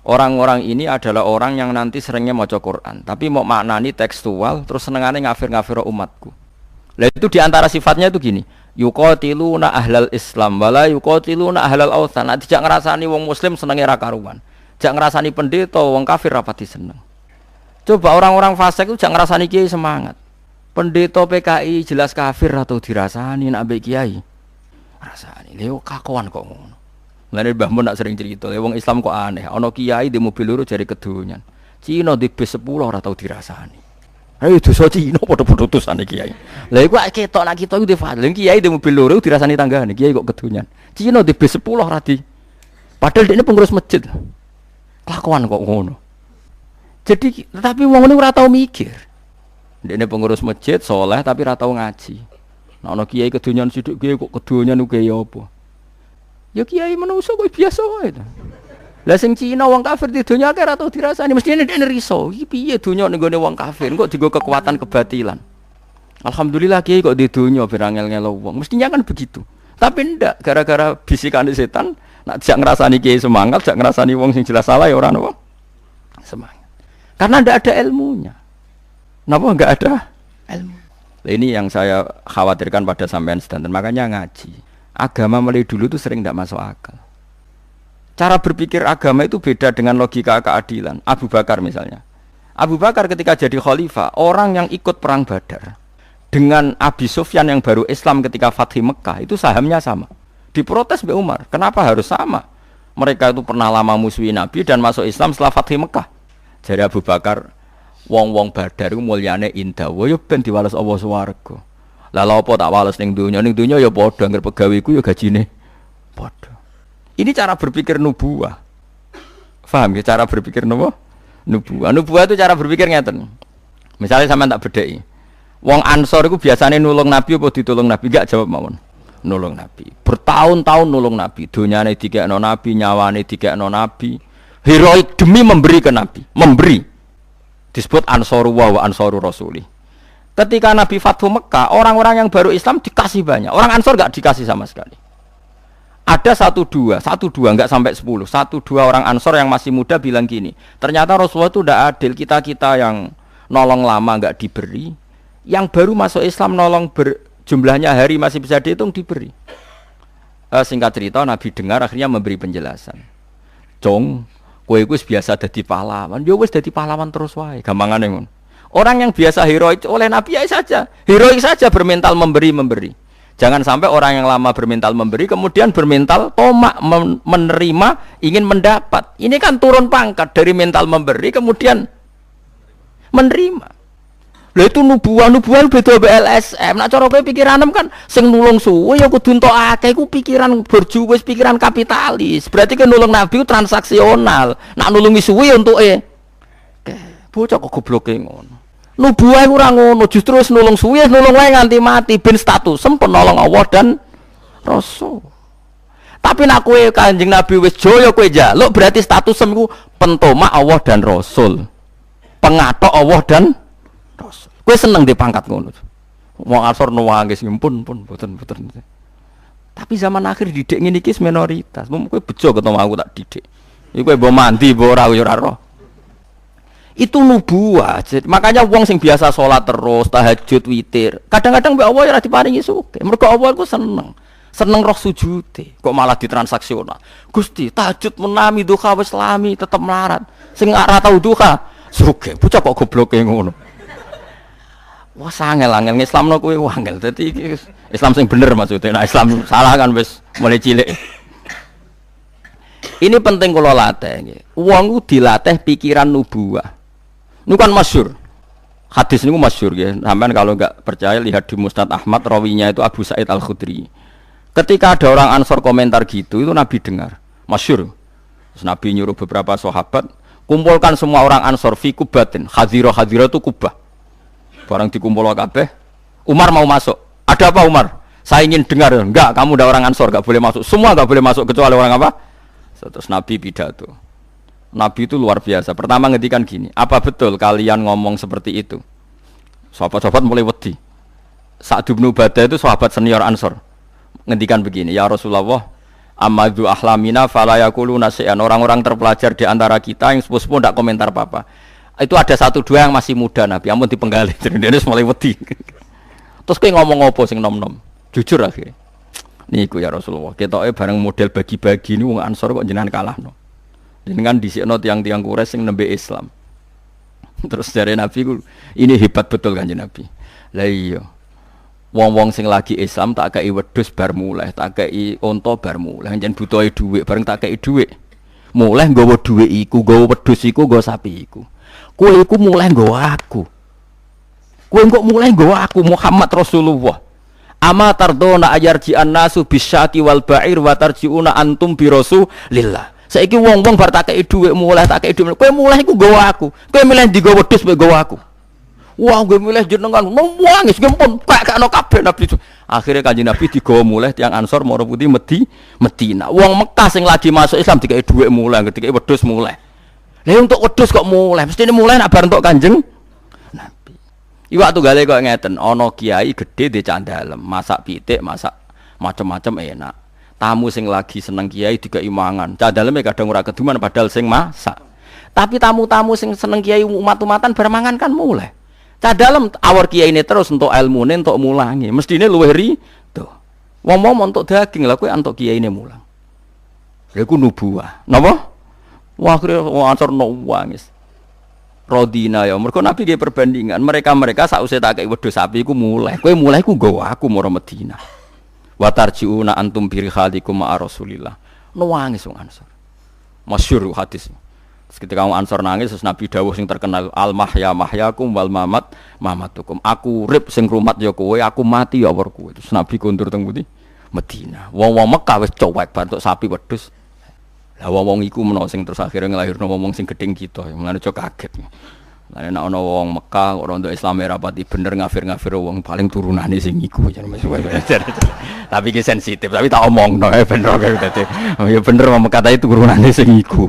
Orang-orang ini adalah orang yang nanti seringnya maca Quran, tapi mau maknani tekstual, terus senengane ngafir-ngafir umatku. Lah itu diantara sifatnya itu gini, yuqatiluna ahlal Islam wala yuqatiluna ahlal awthan. Tidak ngerasani wong muslim senenge ra karuan. Jak ngerasani pendeta wong kafir rapati seneng. Coba orang-orang fasik itu jak ngerasani kiai semangat. Pendeta PKI jelas kafir atau dirasani nak mbek kiai. Rasani lho kakoan kok ngono. Mulane Mbah Mun nak sering cerita, wong Islam kok aneh. Ana kiai di mobil loro jari kedonyan. Cina di bis 10 ora tau dirasani. Ayo dosa Cina padha-padha dosane kiai. Lah iku ketok nak kita iku difadil kiai di mobil loro dirasani tanggane, kiai kok kedonyan. Cina di bis 10 ora di. Padahal dekne pengurus masjid. Kelakuan kok ngono. Jadi tetapi wong ngene ora tau mikir. Dekne pengurus masjid saleh tapi ora tau ngaji. Nek ana kiai kedonyan sithik kiai kok kedonyan ku kiai apa? Ya kiai manusa kok biasa wae to. Lah sing Cina wong kafir di dunya akeh ora tau dirasani, mestine nek riso. Iki piye dunya ning gone wong kafir kok dienggo kekuatan kebatilan. Alhamdulillah kiai kok di dunya ben angel-ngelo wong. Mestinya kan begitu. Tapi ndak gara-gara bisikan setan, nak jak ngrasani kiai semangat, jak ngrasani wong sing jelas salah ya ora ono semangat. Karena ndak ada ilmunya. Napa enggak ada ilmu? Nah, ini yang saya khawatirkan pada sampean sedanten. Makanya ngaji. Agama mulai dulu itu sering ndak masuk akal. Cara berpikir agama itu beda dengan logika keadilan. Abu Bakar misalnya. Abu Bakar ketika jadi khalifah, orang yang ikut perang Badar dengan Abi Sufyan yang baru Islam ketika Fathi Mekah itu sahamnya sama. Diprotes Mbak Umar, kenapa harus sama? Mereka itu pernah lama musuhi Nabi dan masuk Islam setelah Fathi Mekah. Jadi Abu Bakar, wong-wong Badar itu mulyane indah, ya ben diwales Allah swarga. Lah lha apa tak wales ning donya ya padha anggar pegaweku ya gajine padha. Ini cara berpikir nubuwah. Paham ya cara berpikir nubuwah. Nubuwah itu cara berpikir ngeten. Misalnya sampean tak bedheki. Wong Ansor itu biasanya nulung Nabi apa ditulung Nabi? Enggak jawab mawon. Nulung Nabi. Bertahun-tahun nulung Nabi. Dunyane dikekno Nabi, nyawane dikekno Nabi. Heroik demi memberi ke Nabi. Memberi. Disebut Ansorullah wa Ansorur Rasuli. Ketika Nabi Fathu Mekah, orang-orang yang baru Islam dikasih banyak. Orang Ansor enggak dikasih sama sekali. Ada satu dua enggak sampai 10. 1-2 orang Ansor yang masih muda bilang gini, ternyata Rasulullah itu tidak adil, kita yang nolong lama enggak diberi, yang baru masuk Islam nolong jumlahnya hari masih bisa dihitung, diberi. Singkat cerita Nabi dengar akhirnya memberi penjelasan. Cong, kowe iku biasa dadi pahlawan, yo wis dadi pahlawan terus wae, gampangane ngono. Orang yang biasa heroik oleh Nabi ya saja, heroik saja bermental memberi. Jangan sampai orang yang lama bermental memberi kemudian bermental tomak menerima, ingin mendapat. Ini kan turun pangkat dari mental memberi kemudian menerima. Lha itu nubuah beda BLSM. Nek cara kowe pikiranem kan sing nulung suwe ya kudu entuk akeh, iku pikiran borjuwis, pikiran kapitalis. Berarti kan nulung Nabi transaksional. Nek nulungi suwe ya entuke. Bocah kok gobloke ngono. Nubuah iku ora ngono, justru wis nulung suwe, nulung wae nganti mati ben status sempun nolong Allah dan Rasul. Tapi nek kowe Kanjeng Nabi wis jaya kowe njaluk berarti status iku pentomak Allah dan Rasul. Pengatok Allah dan Rasul. Kowe seneng dipangkat ngono. Wong Ansor nangis pun mboten. Tapi zaman akhir didik ngene iki minoritas. Kowe bejo ketemu aku tak didik. Iku kowe mbok mandi mbok ora yo ora roh. Itu nubuah. Makanya wong sing biasa sholat terus, tahajud, witir, kadang-kadang mbek Allah ya ora diparingi sugih. Mergo Allah iku seneng roh sujute, kok malah ditransaksional. Gusti, tahajud menami duha wis lami tetep melarat. Sing ora tau duha, sugih. Bocah kok gobloke ngono. Wah, angel Islamno kuwi angel. Dadi Islam sing bener maksudnya. Nah, Islam salah kan wis mulai cilik. Ini penting kula latih nggih. Wong ku dilatih pikiran nubuah. Ini kan masyhur. Hadis ini masyhur ya. Sampeyan kalau enggak percaya lihat di Musnad Ahmad, rawinya itu Abu Sa'id Al-Khudri. Ketika ada orang Ansor komentar gitu, itu Nabi dengar. Masyhur. Terus Nabi nyuruh beberapa sahabat, kumpulkan semua orang Ansor fi kubatin. Hadira itu kubah. Barang dikumpul kabeh, Umar mau masuk. Ada apa Umar? Saya ingin dengar. Enggak, kamu udah orang Ansor, enggak boleh masuk. Semua enggak boleh masuk kecuali orang apa? Terus Nabi pidato. Nabi itu luar biasa. Pertama ngendikan gini, apa betul kalian ngomong seperti itu? Sahabat-sahabat mulai wedi. Sa'd bin Ubadah itu sahabat senior Ansor. Ngendikan begini, ya Rasulullah, amadu ahlamina fala yaquluna syai'an. Orang-orang terpelajar di antara kita yang sepuh-sepuh tidak komentar apa-apa. Itu ada satu dua yang masih muda Nabi, ampun dipenggali. Jadi dia mulai wedi. Terus kowe ngomong apa sing nom-nom? Jujur akhirnya. Niku ya Rasulullah, ketoke bareng model bagi-bagi niku wong Ansor kok jenengan kalahno. Jenengan dhisikno tiang-tiang Quraisy sing nembe Islam. Terus dari Nabi ku, ini hebat betul Kanjeng Nabi. Lah iya. Wong-wong sing lagi Islam tak kei wedhus bar muleh, tak kei unta bar muleh, njen butuhe dhuwit, bareng tak kei dhuwit. Muleh nggawa dhuwit iku, nggawa wedhus iku, nggawa sapi iku. Kowe iku muleh nggawa aku. Kowe kok muleh nggawa aku Muhammad Rasulullah. Ama tardona ayarji'an nasu bisyaki wal ba'ir wa tarji'una antum bi rasulillah. Saiki wong-wong bar tak kei dhuwit muleh, tak kei dhuwit. Kowe muleh iku nggawa aku. Kowe milih ndi nggawa wedhus mbek nggawa aku. Wah, gue milih jenengan. Nangis gempon kakno kabeh Nabi. Akhire Kanjeng Nabi digawa muleh tiyang Ansor mara putih Medina. Wong Mekah sing lagi masuk Islam dikei dhuwit muleh, dikei wedhus muleh. Lah untuk wedhus kok muleh? Mestine muleh nek bar entuk Kanjeng Nabi. Iwak tunggale kok ngeten, ana kiai gedhe di candalem, masak pitik, masak macam-macam enak. Tamu sing lagi seneng kiai dikei mangan. Candaleme kadang ora keduman padahal sing masak. Tapi tamu-tamu sing seneng kiai umat-umatan bar mangan kan muleh. Cadalam awar kiai ini terus untuk ilmune untuk mulangi. Mestine luwih rido. Wong-wong untuk daging lah kowe antuk kiai ini mulang. Lha iku nubuwah. Napa? Wah akhire wong Ansor nangis. Rodina ya. Mergo Nabi nggih perbandingan. Mereka sausé tak kei wedhus sapi iku mulai. Kowe mulai iku nggawa aku mara Madinah. Wa tarji'una antum bi khalikum ma Rasulillah. Nangis wong Ansor. Masyhur hadis. Ketika orang Ansor nangis, terus Nabi dawuh sing terkenal al-mahya mahyakum wal mamat mamatukum. Aku urip sing rumat ya kowe, aku mati ya war kowe. Terus Nabi kondur teng pundi? Madinah. Wong-wong Mekah wis cuwek bantuk sapi wedhus. Lah wong-wong iku menawa sing terus akhire nglahirno wong sing gedeng kita. Mulane cok kaget. Lah nek ana wong Mekah ora nduk Islam rapati bener ngafir-ngafir wong paling turunane sing iku. Tapi ki sensitif, tapi tak omongno bener dadi. Ya bener wong Mekah itu turunane sing iku.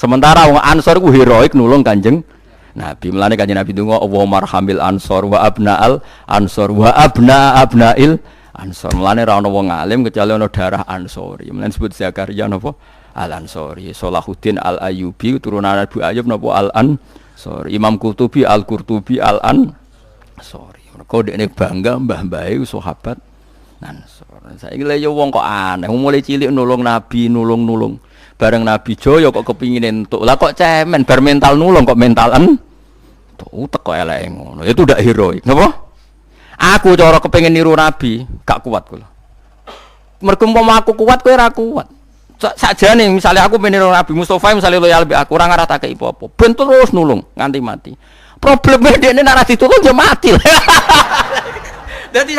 Sementara wong Ansor ku heroik nulung Kanjeng Nabi. Mulane Kanjeng Nabi ndonga Allahumma arhamil ansor wa abnaal ansor wa abnail ansor. Mulane ra ono wong alim kecuali ono darah Ansori. Mulane disebut Zakaria napa? Al Ansori. Salahuddin Al Ayyubi turunan Abu Ayyub napa Al Ansori. Imam Qurtubi Al Qurtubi Al Ansori. Mergo dekne bangga mbah-mbahe sahabat Ansor. Saiki lha yo wong kok aneh, mulai cilik nulung Nabi, nulung. Bareng Nabi Jaya kok kepingin entuk. Lah kok cemen bar mental nulung kok mentalan. Tuh teko eleke ngono. Itu ndak heroik. Napa? Aku cara kepengin niru Nabi, gak kuat kula. Mergo umpama aku kuat kowe ora kuat. Sakjane misalnya aku meniru Nabi Mustofa misalnya loyal mbek aku ora ngarah tak apa-apa. Ben terus nulung nganti mati. Problemnya dekne nek ora ditulung ya mati. Dadi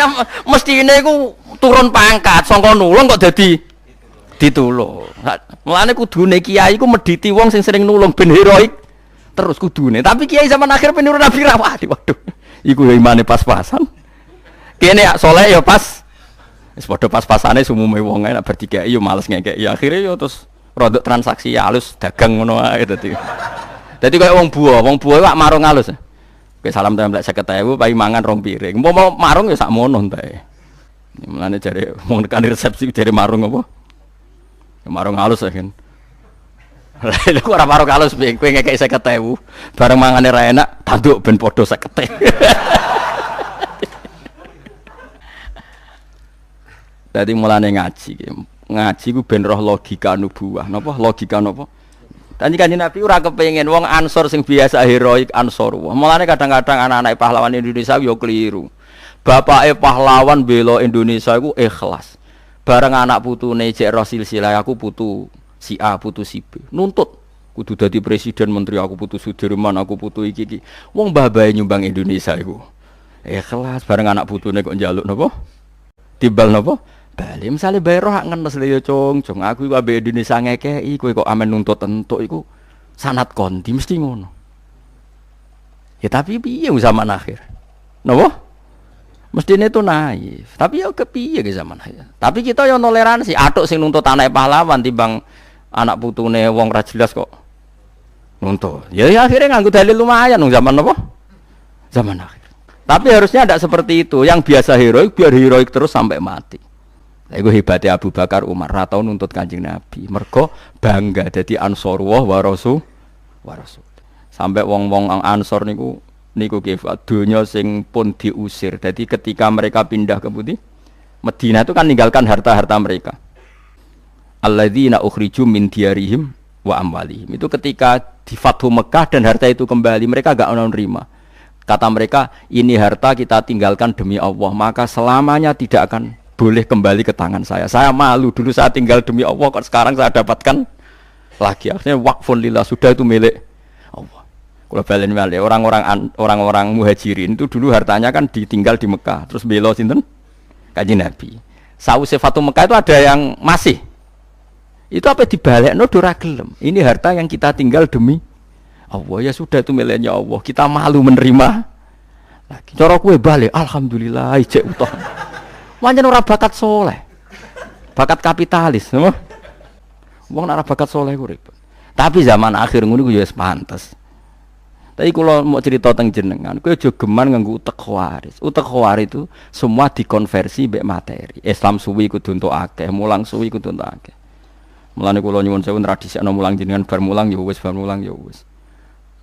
mestine iku turun pangkat saka nulung kok dadi ditulung. Mulane kudune kiai iku medhiti wong sing sering nulung ben heroik terus kudune. Tapi kiai zaman akhir peniru Nabi ra waduh. Iku imane pas-pasan. Kene ya soleh ya pas. Wis padha pas-pasane sumume wong nek bertiga yo males ngekeki. Akhire yo terus rodok transaksi halus dagang ngono ae dadi. Dadi kaya wong buah wak marung halus. Oke salam templek 50.000 paling mangan rong piring. Mau marung ya sak mono bae. Mulane jare wong nekani resepsi jare marung apa? Ya marung halus ya kan. Lah kok ora marung halus piye kowe ngekeki 50.000 bareng mangane ra enak tanduk ben padha 50. Dadi mulane ngaji ku ben roh logika nubuwah. Napa logika napa? Tadi Kanjeng Nabi ora kepengin wong Ansor sing biasa heroik Ansor. Mulane kadang-kadang anak-anak pahlawan Indonesia yo keliru. Bapake pahlawan bela Indonesia iku ikhlas. Bareng anak putune jek roh silsilah aku putu si A, putu si B. Nuntut kudu dadi presiden menteri aku putu Sudirman, aku putu iki. Wong mbah-mbahe nyumbang Indonesia iku. Ikhlas bareng anak putune kok njaluk napa? Timbal napa? Bali misale bae roh hak ngenes lho ya cung aku iku ambek Indonesia ngekeki kowe kok amen nuntut entuk iku sanad kondi mesti ngono. Ya tapi piye zaman akhir? Napa? Mestine itu naif. Tapi ya kepiye ke zaman akhir. Tapi kita yo toleransi, atuk sing nuntut anak pahlawan timbang anak putune wong ra jelas kok nuntut. Ya akhirnya nganggo dalil lumayan zaman apa? Zaman akhir. Tapi harusnya tidak seperti itu. Yang biasa heroik biar heroik terus sampai mati. Iku hebatnya Abu Bakar Umar ra tau nuntut Kanjeng Nabi. Mergo bangga dadi Ansarullah wa Rasul. Sampai wong-wong Ansor niku kifat donya sing pun diusir. Jadi ketika mereka pindah ke putih Madinah itu kan meninggalkan harta-harta mereka. Alladzina ukhriju min diyarihim wa amwalihim. Itu ketika di Fathu Mekah dan harta itu kembali, mereka enggak mau nerima. Kata mereka, ini harta kita tinggalkan demi Allah, maka selamanya tidak akan boleh kembali ke tangan saya. Saya malu dulu saya tinggal demi Allah, kok sekarang saya dapatkan lagi. Akhirnya waqfun lillah, sudah itu milik Allah. Kalau balen balik orang-orang muhajirin itu dulu hartanya kan ditinggal di Mekah, terus belo sinten Kanjeng Nabi. Sause Fathu Mekah itu ada yang masih. Itu apa dibalekno ora gelem. Ini harta yang kita tinggal demi Allah, ya sudah itu miliknya Allah. Kita malu menerima. Lagi cara kowe balik, alhamdulillah ijek utuh. Pancen ora bakat soleh. Bakat kapitalis, no? Wong ora bakat soleh ku repot. Tapi zaman akhir ngono ku ya wis pantes. Tapi kalau mau cerita tentang jenengan, kowe aja geman nganggo utek khawarij. Utek khawarij itu semua dikonversi mbek materi. Islam suwi kudu entuk akeh, mulang suwi kudu entuk akeh. Mulane kula nyuwun sewu tradisi ana mulang jenengan bar mulang ya wis, bar mulang ya wis.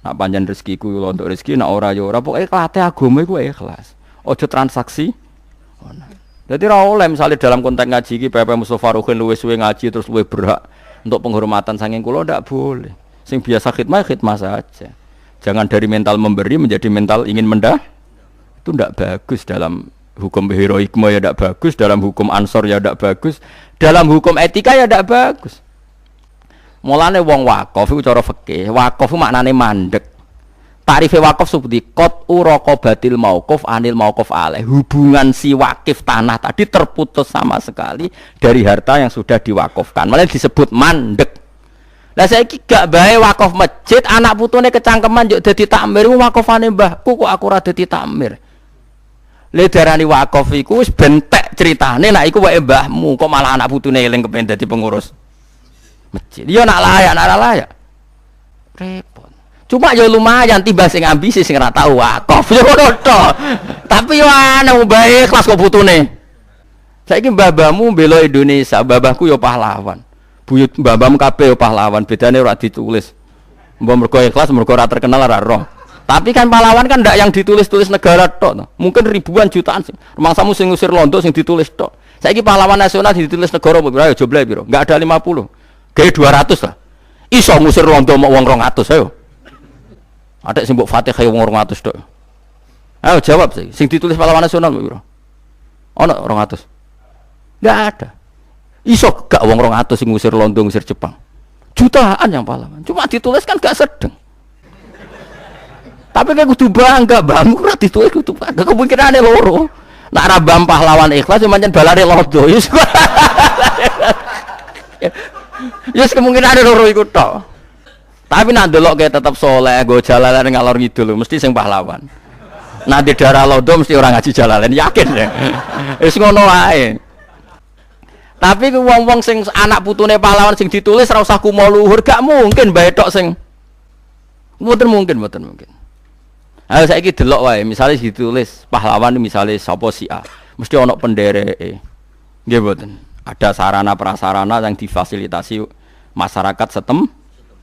Nak panjen rezekiku kula entuk rezeki, nak ora ya ora. Pokoke klate agama iku ikhlas. Aja transaksi. Jadi ra oleh misalnya dalam konteks ngaji iki PP Mustofa Ruhin luwih suwe ngaji terus luwih berhak untuk penghormatan saking kula ndak boleh. Sing biasa khidmah saja. Jangan dari mental memberi menjadi mental ingin mendah. Itu ndak bagus dalam hukum heroikme ya ndak bagus, dalam hukum ansor ya ndak bagus, dalam hukum etika ya ndak bagus. Mulane wong wakaf iku cara fikih, wakaf maknane mandek. Tarife wakaf seperti qat'u raqabatil mauquf anil mauquf alaih. Hubungan si wakif tanah tadi terputus sama sekali dari harta yang sudah diwakafkan. Malah disebut mandek. Lah saiki gak bae wakaf masjid, anak putune kecangkeman yo dadi takmir, wakafane mbahku kok aku ora dadi takmir. Le darani wakaf iku wis bentek critane nek iku wae mbahmu, kok malah anak putune eling kepen dadi pengurus masjid. Yo nak layak. Repot. Cuma yo lumayan tiba sing ambisi sing ora tau wakaf yo ngono to. Tapi yo ana bae kelas kok putune. Saiki mbah-mbahmu bela Indonesia, babahku yo pahlawan. Buyut mbah-mbahmu kabeh yo pahlawan, bedane ora ditulis. Mbah mergo ikhlas mergo ora terkenal ora roh. Tapi kan pahlawan kan ndak yang ditulis-tulis negara tok. Mungkin ribuan jutaan sih. Rumangsamu sing ngusir Londo sing ditulis tok. Saiki pahlawan nasional ditulis negara piro? Ayo jumlah piro? Enggak ada 50. Gawe 200 lah. Iso ngusir Londo mau wong 200 ayo. Ada sing mbok Fatihah wong 200 tok. Ayo jawab sih. Sing ditulis pahlawan nasional piro? Ono 200. Enggak ada. Iso gak wong 200 sing ngusir Londo ngusir Jepang. Jutaan yang pahlawan. Cuma ditulis kan gak sedeng. Tapi kayak kudu bangga, bangun ora ditulis kudu bangga. Kemungkinane loro. Nek ora bam pahlawan ikhlas pancen balane lodo. Yes kemungkinane loro iku tok. Tapi nek ndelok kayak tetep saleh, go jalalan ngalor ngidul mesti sing pahlawan. Nanti darah lodo mesti orang ngaji jalalan, yakin ya. Wis ngono wae. Tapi wong-wong sing anak putune pahlawan sing ditulis ora usah kumo luhur, gak mungkin bae tok sing mboten mungkin. Ayo saiki delok wae, misale ditulis pahlawan misale sapa si A, mesti ana pendereke. Nggih mboten. Ada sarana prasarana yang difasilitasi masyarakat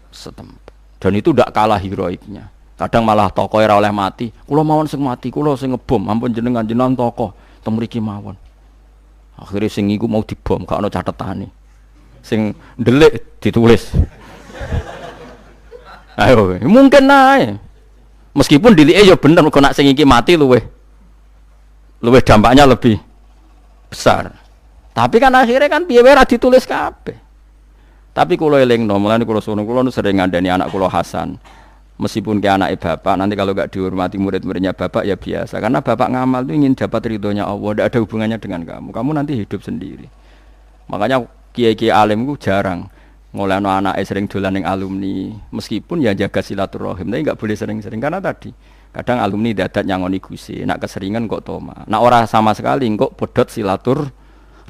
setempat. Dan itu ndak kalah heroiknya. Kadang malah tokoh ora oleh mati. Kula mawon sing mati, kula sing ngebom, ampun jenengan tokoh teng mriki mawon. Akhire sing iku mau dibom, gak ana catetane. Sing ndelik ditulis. Ayo, mungkin ae. Meskipun dilike ya bener kok nak sing iki mati luweh dampaknya lebih besar. Tapi kan akhirnya kan piye wae ditulis kabeh. Tapi kula elingno, mulane kula suwun kula sering ngandani anak kula Hasan. Meskipun ke anake bapak, nanti kalau gak dihormati murid-muridnya bapak ya biasa. Karena bapak ngamal itu ingin dapat ridhonya Allah, tidak ada hubungannya dengan kamu. Kamu nanti hidup sendiri. Makanya kiai-kiai alim itu jarang ngolehno anake sering dolan ning alumni, meskipun ya jaga silaturahim, tapi enggak boleh sering-sering karena tadi kadang alumni dadat nyangoni gusi, nak keseringan kok toma. Nak ora sama sekali kok bodot silaturahim.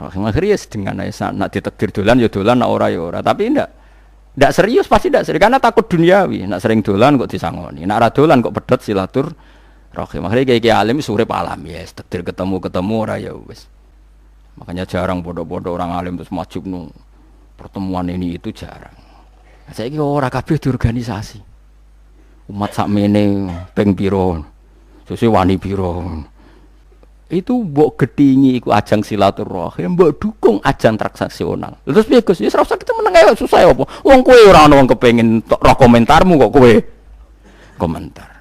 Akhirnya dengan nak ditakdir dolan ya dolan, nak ora ya ora. Tapi ndak serius pasti ndak serius karena takut duniawi. Nak sering dolan kok disangoni, nak ora dolan kok bodot silaturahim. Akhirnya kiai alim urip alam ya, takdir ketemu ora ya wis. Makanya jarang bodoh-bodoh orang alim terus majub nu. Pertemuan ini itu jarang. Saya kira orang kabeh diorganisasi. Umat sakmene ping piro, sesuk wani piro. Itu mbok gedhingi iku ajang silaturahim, mbok dukung ajang transaksional. Terus piye Gus? Ya ora usah kita meneng ae susah apa. Wong kowe ora ana wong kepengin roh komentarmu kok kowe komentar.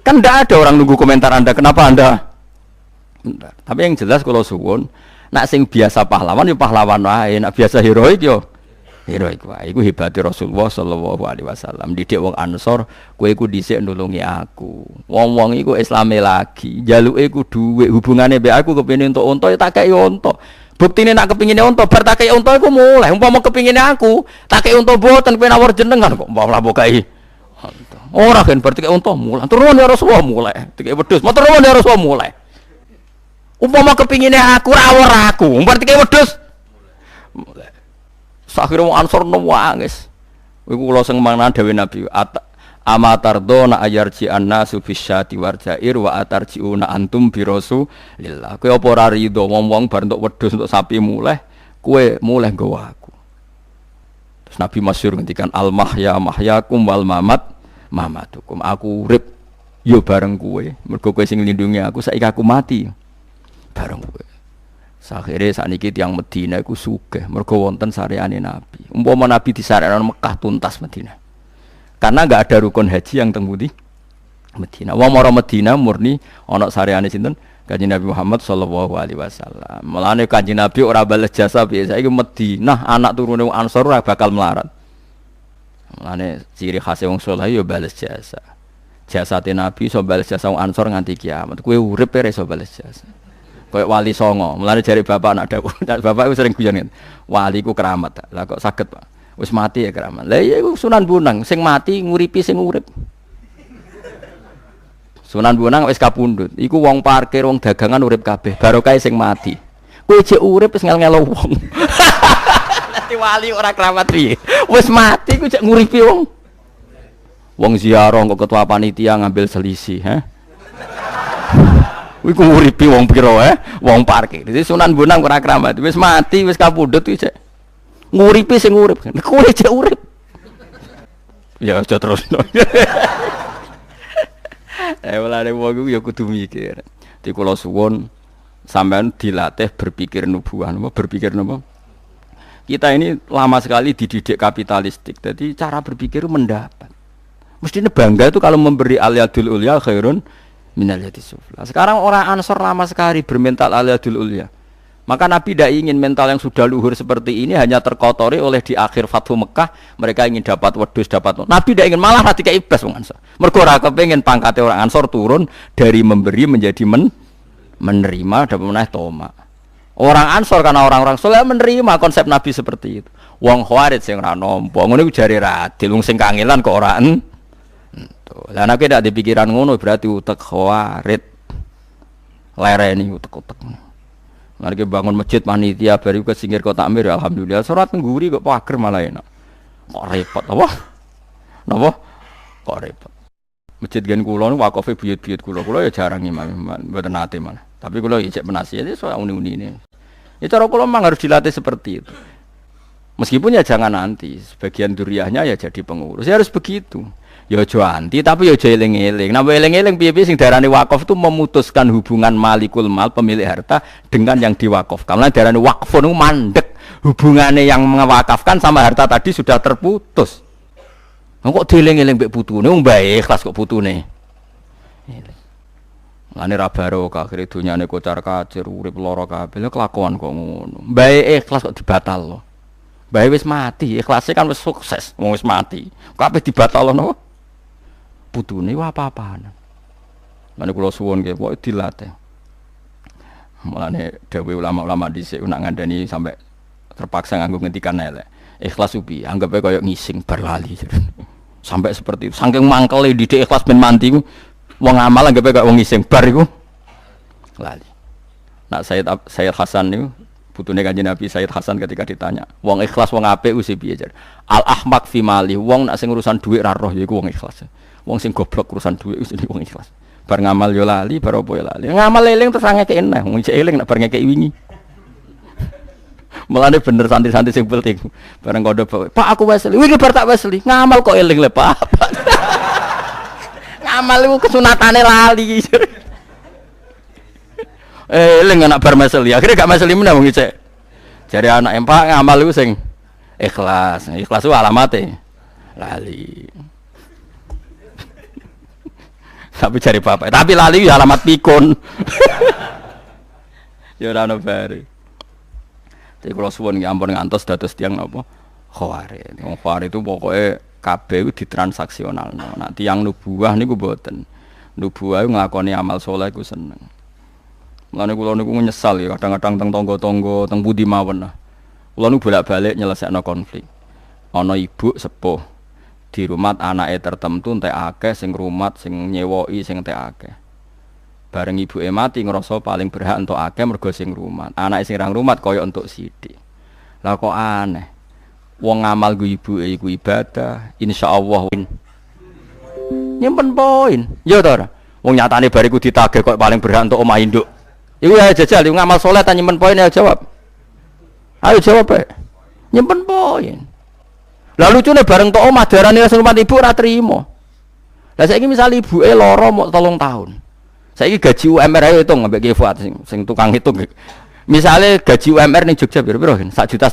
Kan ndak ada orang nunggu komentar Anda, kenapa Anda? Bentar. Tapi yang jelas kalau suwun nak sing biasa pahlawan ya pahlawan wae, nak biasa heroik yo heroik wae. Iku hebate Rasulullah sallallahu alaihi wasallam. Didik wong Ansor, kowe iku dhisik nulungi aku. Wong-wong iku Islame lagi, jaluke iku dhuwit, hubungane mbek aku kepengin entuk unta ya tak kei unta. Buktine nak kepingine unta bar tak kei unta iku muleh. Umpama kepingine aku, tak kei unta boten kowe nawar jenengan kok malah mbok kei. Ora kan berarti kei unta muleh. Turun ya Rasulullah muleh. Dikei wedhus, motor ya Rasulullah muleh. Umpama kepingine aku ora aku, berarti kayak wedhus. Sakhire wong Ansor nangis. Iku kula sing mangan dawuh Nabi, amatardona ayarji annasu bisyati warjair wa atarjiuna antum bi Rasulillah. Kowe apa ora rido wong-wong bar entuk wedhus entuk sapi muleh, kowe muleh nggawa aku. Terus Nabi masyhur ngendikan al mahya mahyakum wal mamat mamatukum. Aku urip yo bareng kowe. Mergo kowe sing nglindungi aku, saiki aku mati. Bareng kowe. Sakhire sakniki tiyang Madinah iku sugih mergo wonten sareane Nabi. Umpama Nabi disarekno Mekah tuntas Madinah. Karena enggak ada rukun haji yang teng pundi? Madinah. Wong mara Madinah murni ana sareane sinten? Kanjeng Nabi Muhammad sallallahu alaihi wasallam. Mulane Kanjeng Nabi ora bales jasa piye saiki Madinah anak turune wong Ansor ora bakal melarat. Mulane ciri khas wong saleh yo bales jasa. Jasate Nabi iso bales jasa wong Ansor nganti kiamat. Kowe urip ora iso bales jasa. Kayak wali songo, mulane jare bapak anak dawuh. Bapak iku sering guyon. Wali ku keramat. Lah kok saged, Pak? Wis mati ya keramat. Lah iya iku Sunan Bonang, sing mati nguripi sing urip. Sunan Bonang wis kapundhut. Iku wong parkir, wong dagangan urip kabeh. Barokah sing mati. Kowe jek urip wis ngel-ngelo wong. Dadi wali ora keramat piye? Wis mati ku jek nguripi wong. Wong ziarah kok ketua panitia ngambil selisih, ha? Iku nguripi wong piro wong parkir. Dadi Sunan Bonang ora keramat. Wis mati, wis kapundhut iki cek. Nguripi sing urip. Kowe cek urip. Ya aja terus. Mulane wong iku ya kudu mikir. Di kula suwun sampean dilatih berpikir nubuah, napa berpikir napa? Kita ini lama sekali dididik kapitalistik. Jadi cara berpikir mendapat. Mestinya bangga itu kalau memberi al-yadul ulya khairun minal yadis sufla. Sekarang orang Ansor lama sekali bermental al-yadul ulya. Maka Nabi tidak ingin mental yang sudah luhur seperti ini hanya terkotori oleh di akhir Fathu Mekah mereka ingin dapat wedhus dapat. Nabi tidak ingin malah hati keibas wong Ansor. Mergo ora kepengin pangkate orang Ansor turun dari memberi menjadi menerima dapat meneh toma. Orang Ansor karena orang-orang saleh menerima konsep Nabi seperti itu. Wong Khawarij sing ora nampa ngono iku jare radil wong sing kangelan kok ora entuk. Lah nek tidak dipikiran ngono berarti utek Khawarij. Lereni utek-utek. Mari bangun masjid panitia baru ke singgir kota Amir alhamdulillah sholat tengguri kok pager malah enak. Kok repot apa? Napa? Kok repot. Masjid gen kula niku wakofe buyut-buyut kula ya jarang imam mboten nate malah. Tapi kula ijek penasihat soal uni-uni ini. Ya cara kula memang harus dilatih seperti itu. Meskipun ya jangan nanti sebagian duriahnya ya jadi pengurus. Ya harus begitu. Ya aja anti tapi ya aja eling-eling. Nah eling-eling piye-piye sing darani wakaf itu memutuskan hubungan malikul mal pemilik harta dengan yang diwakafkan. Lah darani wakf niku mandek. Hubungannya yang mewakafkan sama harta tadi sudah terputus. Kok dieling-eling mbek putune wong bae ikhlas kok putune. Lane ra barokah akhire dunyane kocar-kacir urip lara kabeh kelakuan kok ngono. Bae ikhlas kok dibatalno. Bae wis mati, ikhlase kan wis sukses, wong wis mati. Kabeh dibatalno. Putune wae apa-apaan. Mane kula suwun nggih kok dilatih. Mulane dawuh ulama-ulama dhisik nak ngandani sampai terpaksa nganggo ngendikan elek. Ikhlas upi, anggape koyo ngising bar lali. Sampai seperti itu. Saking mangkele didik ikhlas ben mandi ku wong amal anggape koyo wong ngising bar iku lali. Nak Sayyid Hasan niku putune Kanjeng Nabi Sayyid Hasan ketika ditanya, wong ikhlas wong apik ku piye jar? Al ahmaq fi mali, wong nak sing urusan dhuwit ra roh yaiku wong ikhlas. Wong sing goblok urusan dhuwit wis wong ikhlas. Bar ngamal yo lali, bar apa yo lali. Ngamal eling terus ngekeki eneh, wong isih eling nak bar ngekeki wingi. Mulane bener santri-santri sing penting. Bareng kondo Pak aku weseli. Wingi bar tak weseli. Ngamal kok eling le Pak. Ngamal iku kesunatane lali. Eling anak bar weseli. Akhire gak weseli meneh wong isih. Jare anak Pak ngamal iku sing ikhlas. Ikhlas ku alamate lali. Tapi cari bapak, tapi lali ya alamat pikun. Ya ora ono bare. Jadi kalau suwun ampun ngantos dados tiyang napa? Khawarij. Wong Khawarij itu pokoke kabeh iku ditransaksionalno. Nah, tiyang nubuwah niku mboten. Nubuwah iku nglakoni amal saleh iku seneng. Mulane kula niku nyesal ya kadang-kadang teng tangga-tangga teng pundi mawon. Kula niku bolak-balik nyelesekno konflik. Ana ibu sepuh di rumah anake tertentu entek akeh sing rumat sing nyewoki sing entek akeh. Bareng ibuke mati ngrasa paling berhak entuk akeh mergo sing rumat. Anake sing rang rumat kaya entuk sithik. Lah kok aneh. Wong ngamal ku ibuke iku ibadah, insyaallah nyimpen poin. Ya to ora? Wong nyatane bariku ditagih kok paling berhak entuk omah induk. Iku ya jajal ngamal saleh ta nyimpen poin ya jawab. Ayo jawab ae. Nyimpen poin. Lah lucune bareng tok omah darane rumah ibu ora trimo. Lah saiki misal ibuke lara mok 3 tahun. Saiki gaji UMR ayo hitung ambek Ki Fuad sing tukang hitung. Misale gaji UMR ning Jogja piro-piro? 1,5 juta.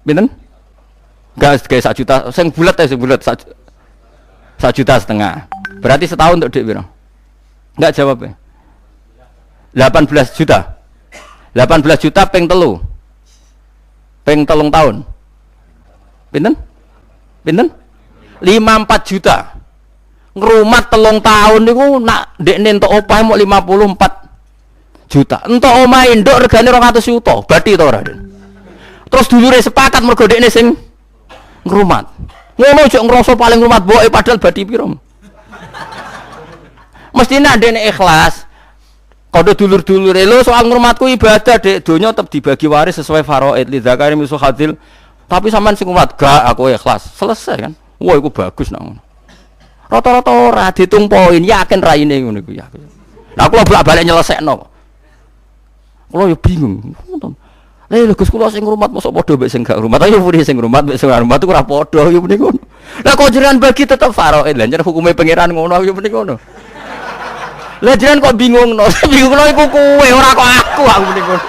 Pinten? Enggak gawe 1 juta, sing bulet 1,5 juta. Berarti setahun untuk dik piro? Enggak jawab ya. 18 juta. 18 juta ping 3. Ping 3 tahun. Pinten? 54 juta. Ngrumat 3 tahun niku nak ndekne entuk opah mok 54 juta. Entuk omah induk regane 200 juta. Bathi to ora, Den? Terus dulure sepakat mergo ndekne sing ngrumat. Ngono aja ngrasa paling ngrumat boke padahal bathi piro. Mestine ndekne ikhlas. Kodo dulur-dulure lho soal ngrumatku ibadah, Dek. Donya tetep dibagi waris sesuai faraid li zakari misu hadil. Tapi sampean sing kuat gak aku ikhlas. Selesai kan. Wah iku bagus nang ngono. Rata-rata ora ditung poin, yakin raine ngono iku ya. Lah kula bolak-balik nyelesekno. Kula yo bingung. Lha Gus kula sing ngrumat mosok padha mbek sing gak ngrumat. Ayo puri sing ngrumat mbek sing ora ngrumat ora padha yo niku. Lah kok jenengan bagi tetep faraid. Lah jenengan hukume pangeran ngono yo mending ngono. Lah jenengan kok bingungno. Bingungno iku kowe ora kok aku mending ngono.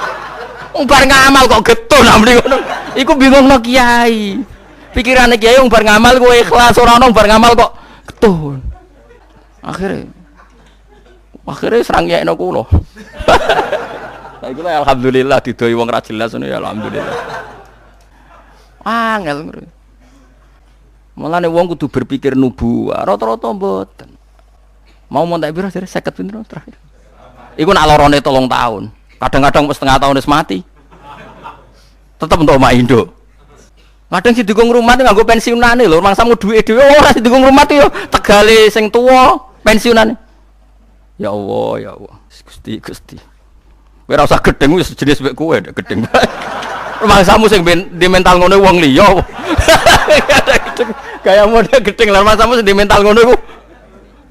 Wong bar ngamal kok getun mending ngono. Iku bingungno kiai. Pikirane kiai wong bar ngamal kowe ikhlas ora ono bar ngamal kok getun. Akhirnya serang nyekno kulo. Lah iku alhamdulillah didoi wong ra jelas ngono ya alhamdulillah. Angel ngono. Mulane wong kudu berpikir nubuwah, rata-rata mboten. Mau montek piro jare 50 pinten terakhir. Iku nak lorone 3 tahun. Kadang-kadang setengah tahun wis mati. Tetep entuk mak induk. Kadang sing dikung rumah nganggo pensiunane lho, mangsamu duwe dhewe ora sing dikung rumah yo tegale sing tuwa pensiunane. Ya Allah, ya Allah. Gusti. Kowe ora usah gedeng wis jenis mek kowe gedeng. Mangsamu sing di mental ngono wong liya. Gaya model gedeng lan mangsamu sing di mental ngono iku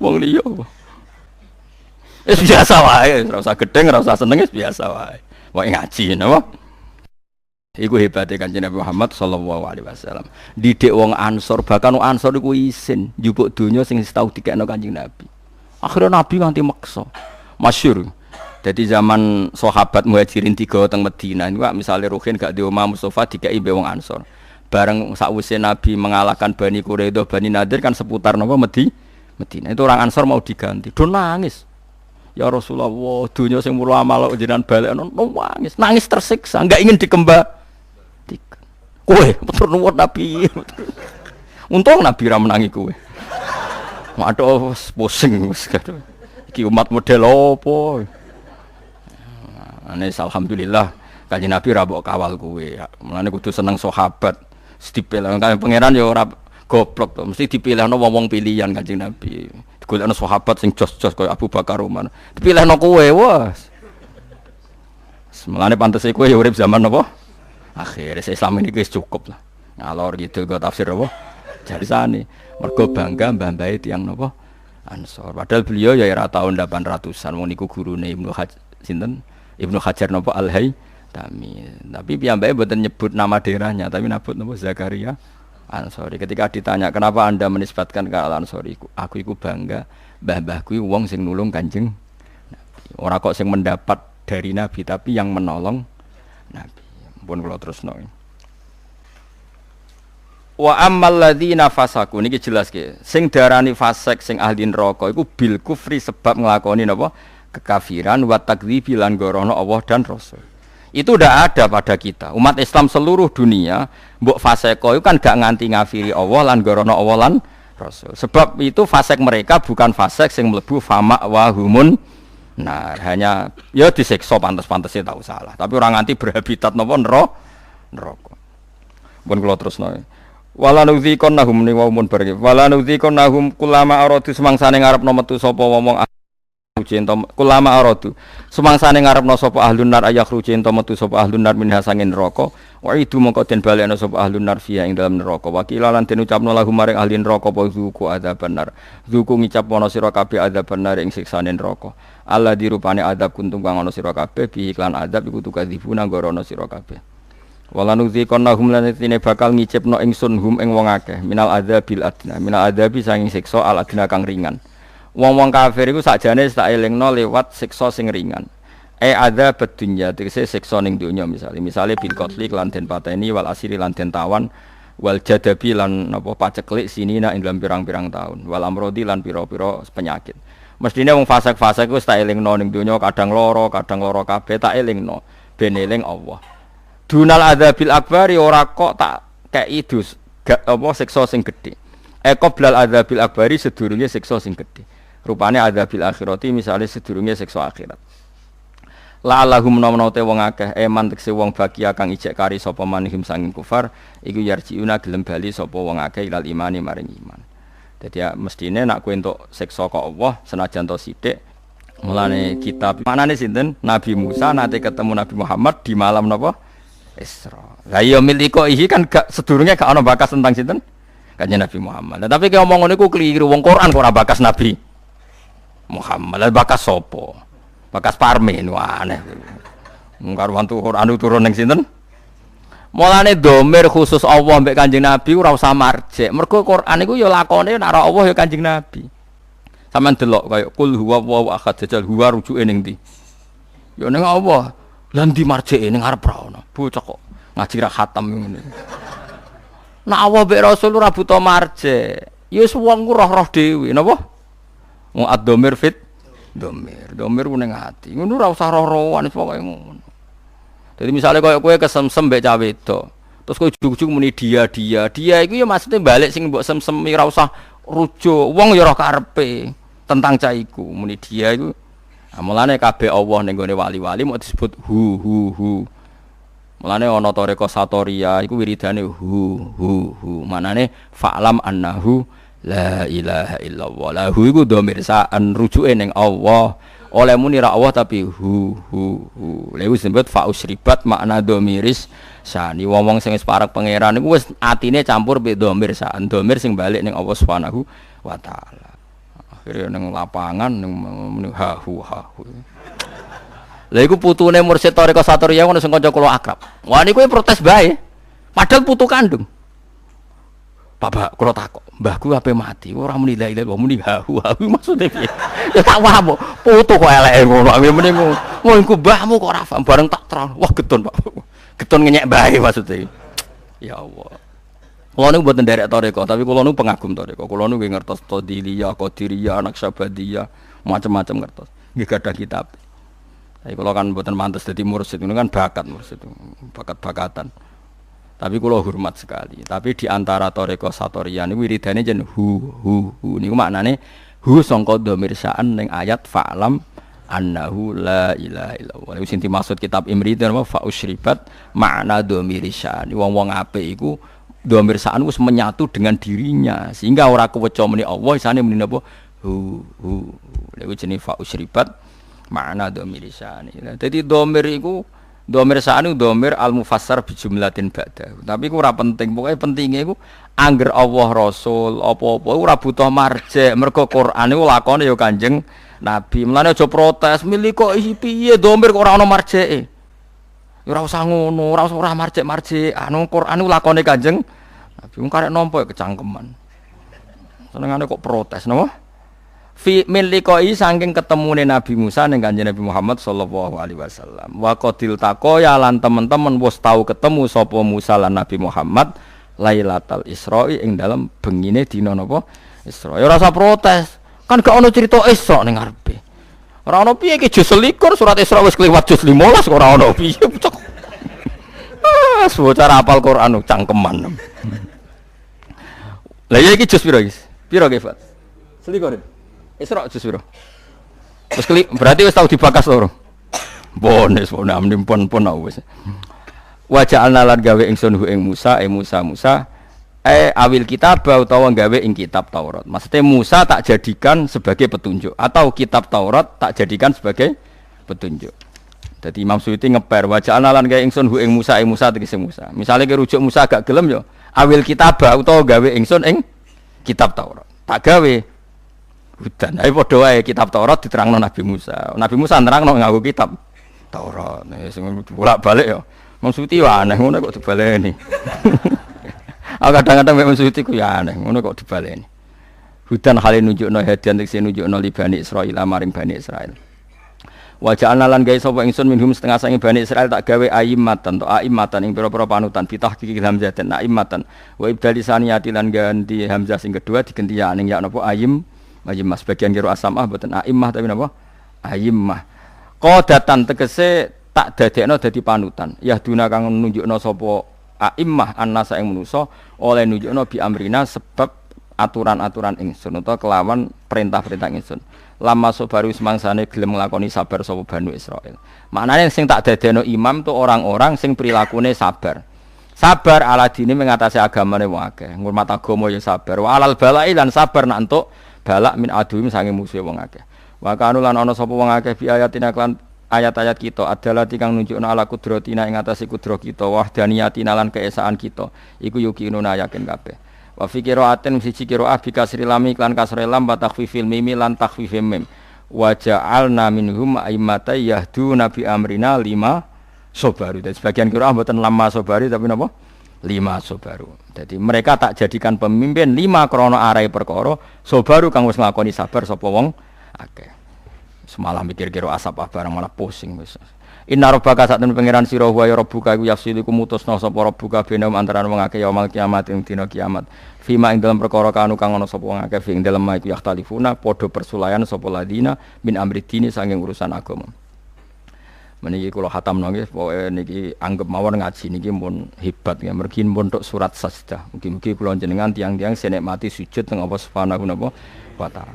wong liya. Wis biasa wae, ora usah gedeng, ora usah seneng wis biasa wae. Wae ngaji napa? Iku hebate Kanjeng Nabi Muhammad sallallahu alaihi wasallam. Didik wong Ansor, bahkan wong Ansor iku isin njupuk donya sing tau dikekno Kanjeng Nabi. Akhirnya Nabi nganti maksa. Masyhur. Jadi zaman sahabat Muhajirin 3 teng Madinah niku misale Ruhin gak di omah Mustofa dikeki mbek wong Ansor. Bareng sakwise Nabi mengalahkan Bani Quraidah, Bani Nadir kan seputar napa Madinah. Itu orang Ansor mau diganti. Do nangis. Ya Rasulullah, dunya sing mulo amal jenengan balekno nangis. Nangis tersiksa, enggak ingin dikembalikan. Kowe matur nuwun Nabi. Untung Nabi ra menangi kowe. Waduh, pusing iki umat model opo. Ane alhamdulillah Kanjeng Nabi ra mbok kawal kowe. Mulane kudu seneng sahabat. Dipilih kan pangeran ya ora goblok to. Mesti dipilihno wong-wong pilihan Kanjeng Nabi. Digolekno sahabat sing jos-jos kaya Abu Bakar Umar. Dipilihno kowe wes. Mulane pantese kowe ya urip zaman apa? Akhire Islam ini wis cukup lah. Ngalor gitu go tafsir apa? Jarisane mergo bangga mbah-mbahe tiyang napa Ansor. Padahal beliau ya era tahun 800-an wong niku gurune Ibnu Hajar napa Al-Haytami. Tapi piyambake mboten nyebut nama daerahnya, tapi nyebut napa Zakaria Ansori. Ketika ditanya kenapa Anda menisbatkan ke Al-Ansori, aku iku bangga mbah-mbahku wong sing nulung Kanjeng Nabi. Ora kok sing mendapat dari Nabi tapi yang menolong Nabi. Pun kula terusno. Wa ammal ladzina fasaku niki jelas ke. Sing darani fasik sing ahli neraka iku bil kufri sebab nglakoni napa kekafiran wa takdzibi lan gorono Allah dan Rasul. Itu udah ada pada kita. Umat Islam seluruh dunia mbok fasiko itu kan gak nganti ngafiri Allah lan gorono Allah lan Rasul. Sebab itu fasik mereka bukan fasik sing mlebu fama wa humun. Nah, hanya ya disiksa pantes-pantese tahu salah. Tapi orang nganti berhabitat napa neraka. Pun kula terusno. Wala nudzikonnahum ni wa mun barge. Wala nudzikonnahum kulama aradu semangsane ngarepno metu sapa wong cinta kulama aradu semangsane ngarepno sapa ahlun nar ayakhru cinta metu sapa ahlun nar minha sangin neraka wa itu mongko den balekno sapa ahlun nar fiya ing dalam neraka wakilan den ucapno lahum maring ahli neraka apa zuku adzaban nar zuku ngicap ana sira kabeh adzaban nar ing siksane neraka Allah dirupane adab kuntung kang ana sira kabeh bi iklan adab iku tukadzibuna gorono sira kabeh wala nudzikonnahum lan tine bakal ngicipno ingsun hum ing wong akeh minal adzabil adna minal adzabi sanging siksa al adna kang ringan. Wong-wong kafir iku sakjane tak elingno lewat siksa sing ringan. Adzab dunya tegese siksa ning donya misale bil qatli lan den pateni wal asiri lan den tawan wal jadabi lan napa paceklik sinina ing dalam pirang-pirang taun wal amrodi lan pira-pira penyakit. Mestine wong fasik-fasik wis tak elingno ning donya kadang loro kabeh tak elingno ben eling Allah. Dunal adzabil akbari ora kok tak kei dus apa siksa sing gedhe. Qoblal adzabil akbari sedurunge siksa sing gedhe. Rupane adzabil akhirati misale sedurunge siksa akhirat. La lahum namnate wong akeh eman tekse wong bakia kang ijek kari sapa manihim sanging kufar iku yarjiuna gelem bali sapa wong akeh ilal imani maring iman. Dadi ya mestine nek kowe entuk siksa kok Allah senajan to sithik. Mulane kitab manane sinten Nabi Musa nate ketemu Nabi Muhammad di malam napa Isra. Lah ya miliko iki kan gak sedurunge gak ana bakas tentang sinten? Kanjeng Nabi Muhammad. Nah, tapi ki omong ngene iku keliru. Wong Quran kok ora bakas Nabi Muhammad. Lah bakas sapa? Bakas Parmen aneh. Mung karo wantu Quran turun ning sinten? Mulane domir khusus Allah mbek Kanjeng Nabi ora usah marjek. Mergo Quran iku ya lakone nek Allah ya Kanjeng Nabi. Sampeyan delok kaya kul huwallahu ahad jajal huwa rujuke ning ndi? Ya ning Allah. Lah ndi marjeke ning arep ra ono. Bocah kok ngaji ra khatam ngene. Nek Allah mbek Rasul ora buta marjek. Ya wis wong ku roh-roh dhewe napa? Wong ad-domir fit domir ning ati. Ngono ora usah roh-rohan pokoke ngono. Jadi misalnya kowe kesemsem mbek cah wedok, terus kowe ujug-ujug muni dia iku ya maksudnya balik sing mbok semsemi ora usah rujuk. Wong ya roh karepe tentang cah iku muni dia iku. Mulane kabeh Allah ning gone wali-wali mau disebut hu. Mulane ana toreko satoria iku wiridane hu. Manane fa'lam annahu la ilaha illallah. Lahu iku dhamir sa'an rujuke ning Allah. Oleh muni ra Allah tapi hu. Lha wis disebut fa usribat makna dhamiris sani. Wong sing wis parek pangeran iku wis atine campur mbek dhamir sa'an. Dhamir sing balik ning Allah Subhanahu wa taala. Akhire ning lapangan ning hu. Lha iku putune mursyid Thariqah Satoriyah ngono sing kanca kula akrab. Wah niku protes bae. Padahal putu kandung. Bapak kula takok, mbahku ape mati ora muni la ilaha illallah muni hu maksude piye? Ya tak paham putu kok eleke ngono. Mene ngono. Wong ku mbahmu kok ora paham bareng tak terang. Wah gedon Pak. Gedon ngenyek bae maksude. Ya Allah. Kula niku mboten nderek Thariqah, tapi kula niku pengagum Thariqah. Kula niku ngertos Qadiliyah, Qadiriyah, Naqsabandiyah, macam-macam ngertos. Nggih gadah kitab. Tapi kula kan mboten mantes dadi mursyid, niku kan bakat mursyid. Bakat-bakatan. Tapi kula hormat sekali. Tapi di antara Thariqah Satoriyah niku wiridane jen hu. Niku maknane hu sangka dhamir sa'an ning ayat fa'lam annahu la ilaha illallah. Iku sing dimaksud kitab Imri napa fa usribat makna dhamir sa'an. Wong-wong apik iku dhamir sa'an wis menyatu dengan dirinya sehingga ora keweca muni Allah isane muni napa hu. Lha iku jenenge fa usribat makna dhamir sa'an. Dadi dhamir iku domir sa'anu domir al-mufassar bijumlatin ba'da. Tapi ku ora penting, pokoke pentinge iku angger Allah Rasul apa-apa ora butuh marjek. Mergo Quran iku lakone ya Kanjeng Nabi. Mulane aja protes, milih kok piye domir kok ora ana marjeke. Ya ora usah ngono, ora usah marjek. Anu Quran iku lakone Kanjeng Nabi. Wong karek nampa kecangkeman. Senengane kok protes napa? Fi min liqai saking ketemune Nabi Musa ning Kanjeng Nabi Muhammad sallallahu alaihi wasallam. Wa qadil taqaya lan teman-teman wis tau ketemu sapa Musa lan Nabi Muhammad Lailatul Isra'i ing dalem bengine dina napa Isra. Ya ora usah protes. Kan gak ono cerita Isra ning ngarepe. Ora ono piye iki juz 21 surat Isra wis kliwat juz 15 kok ora ono piye. Bocah hafal Quran cangkeman. Lah ya iki juz piro iki? Piro ge, Fat? Selikur. Isra juz piro? Wis berarti wis tau dibakas lho. Bones pon wis. Wa ja'alna lan gawe ingsun hu ing Musa awil kitab utawa gawe ing kitab Taurat. Maksudnya Musa tak jadikan sebagai petunjuk atau kitab Taurat tak jadikan sebagai petunjuk. Jadi Imam Suyuti ngeper wa ja'alna lan gawe ingsun hu ing Musa tegese Musa. Misale ki rujuk Musa agak gelem yo awil kitab utawa gawe ingsun ing kitab Taurat. Tak gawe hudan. Ayo padha wae kitab Taurat diterangno Nabi Musa. Nabi Musa nerangno nganggo kitab Taurat. Sing bolak-balik ya. Maksudi wae aneh ngono kok dibaleni. Kadang-kadang mek maksudi ku ya aneh ngono kok dibaleni. Hudan hale nunjukno hadian sing nunjukno li Bani Israil maring Bani Israil. Wa ja'alna lan gawe sapa ingsun minhum setengah sange Bani Israil tak gawe a'immatan to a'immatan ing pira-pira panutan bitahqiqi hamzah dan a'immatan wa ibdali saniyati lan ganti hamzah sing kedua diganti ya ning ya napa Ayimmah sebagian kira asamah boten a'immah tapi napa? Ayimmah. Qadatan tegese tak dadekno dadi panutan. Yahduna kang nunjukno sapa a'immah annasa ing manusa oleh nunjukno bi amrina sebab aturan-aturan ingsun utawa kelawan perintah-perintah ingsun. Lama sobaru semangsane gelem nglakoni sabar sapa Bani Israil. Maknane sing tak dadekno imam tu orang-orang sing prilakune sabar. Sabar ala dini mengatasi agamane wong akeh. Ngurmat agama ya sabar. Wa alal balai lan sabar nak entuk balak min aduhim sange musuhe wong akeh. Wa kanu lan ana sapa wong akeh bi ayatina kan ayat-ayat kita adalah kang nunjukna ala kudratina ing atase kudrat kita wahdaniyatina lan keesaan kita. Iku yukinuna yakin kabeh. Wa fi qiraatin siji qiraah bi kasri lam lan kasri lam wa takhfifil mim lan takhfifim mim. Wa ja'alna minhum a'immatan yahduna bi amrina lima sobaru. Dan sebagian qiraah mboten lama sobaru tapi napa? 5 sobaru. Jadi mereka tak jadikan pemimpin 5 krana arai perkara, sobaru kang wis nglakoni sabar sapa wong akeh. Semalam mikir kira asap barang malah pusing wis. Inna rabbaka satun pangeran sira wa ya rabbuka iku yafsiliku mutusna sapa rabbuka benam antarané wong akeh yaumul kiamat ing dina kiamat. Fima ing dalam perkara kanu kang ana sapa wong akeh ing dalem iku yakhtalifuna padha persulayan sapa ladina min amri dini saking urusan agama. Meniki kula khatamno nggih pokoke niki anggap mawon ngaji niki mun hebat ya mergi mun tok surat sajdah. Mugi-mugi kula jenengan tiang-tiang senikmati sujud teng Allah Subhanahu wa taala.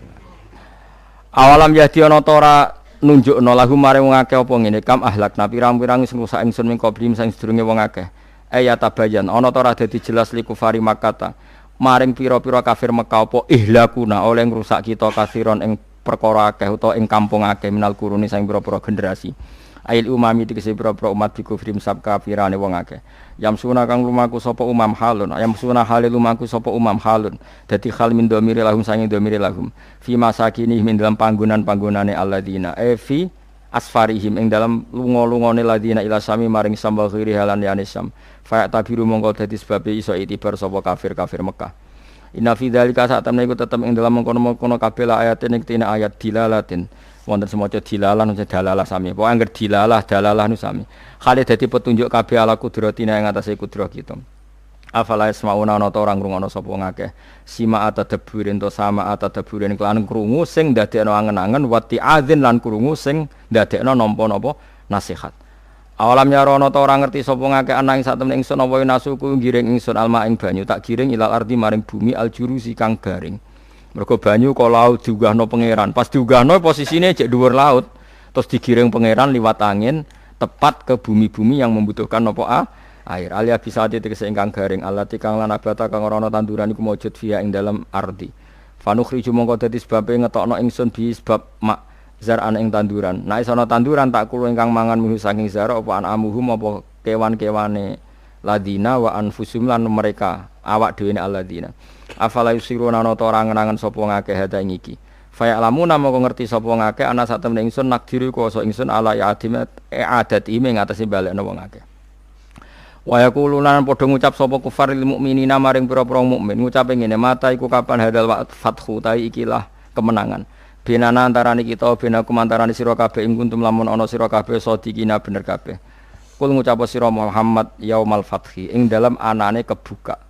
Awalam yadi ana ta ora nunjukno lahu maring wong akeh apa ngene kam ahlakna pirang-pirang sing rusak ingsun ming qablim sing sedurunge wong akeh ya tabayan ana ta ora dadi jelas liku fari makata maring pira-pira kafir Mekah apa ihlakuna oleh ngrusak kita kasiron ing perkara akeh utawa ing kampung akeh minal kuruni sing pira-pira generasi ail umami dikese pira-pira umat biku frim sab kafirane wong akeh yamsuna kang lumaku sapa umam halun yamsuna halil lumaku sapa umam halun dadi hal min domiri lahum sange domiri lahum fi masakini min dalam panggonan-panggonane alladzina fi asfarihim ing dalam lunga-lungane ladina ila sami maring sambal khiri halan yani sam fa tabiru mongko dadi sebab iso itibar sapa kafir-kafir Mekah inna fi dzalika satamne iku tetep ing dalam mengkono-mengkono kabeh ayat ning tina ayat dilalatin wonten semaca dilalah nang dalalah sami pokoke angger dalalah nu sami khali dadi petunjuk kabeh ala kudratina ing atase kudrah kita afala yasmauna ana ta orang ngrungokno sapa ngakeh sima atadabburin to sama atadabburin kelan krungu sing ndadekno angen-angen wati adzin lan krungu sing ndadekno nampa napa nasihat awalam yarono ta ora ngerti sapa ngakeh ana ing satemene ingsun apa nasuku giring ingsun alma ing banyu tak giring ilal ardi maring bumi aljurusi kang garing mergo banyu kok laut diunggahno pangeran pas diunggahno posisine jek dhuwur laut terus digiring pangeran liwat angin tepat ke bumi-bumi yang membutuhkan apa air alia bisa tegese ingkang garing alati kang lan abata kang ora ana tanduran iku mujud fiha ing dalam ardi fanukhriju mongko dadi sebabe ngetokno ingsun bi sebab mak zar'an ing tanduran nek ana tanduran tak kulo ingkang mangan mihu saking zara apa anamuhum apa kewan-kewane ladina wa anfusum lan mereka awak dhewe alladina afala yusiruna ana ta ora ngenangen sapa ngakeh hada ing iki fa ya'lamuna moko ngerti sapa ngakeh ana satemene ingsun nakdiru kuwasa ingsun ala ya'dimat adat ing atase balekno wong akeh wa yaquluna padha ngucap sapa kufar lil mukminina maring pira-pira mukmin ngucape ngene mata iku kapan hadal fathu ta ikilah kemenangan benana antarane kita benakum antarane sira kabeh ing kuntum lamun ana sira kabeh sadikina bener kabeh kul ngucap sira Muhammad yaumal fathi ing dalam anane kebuka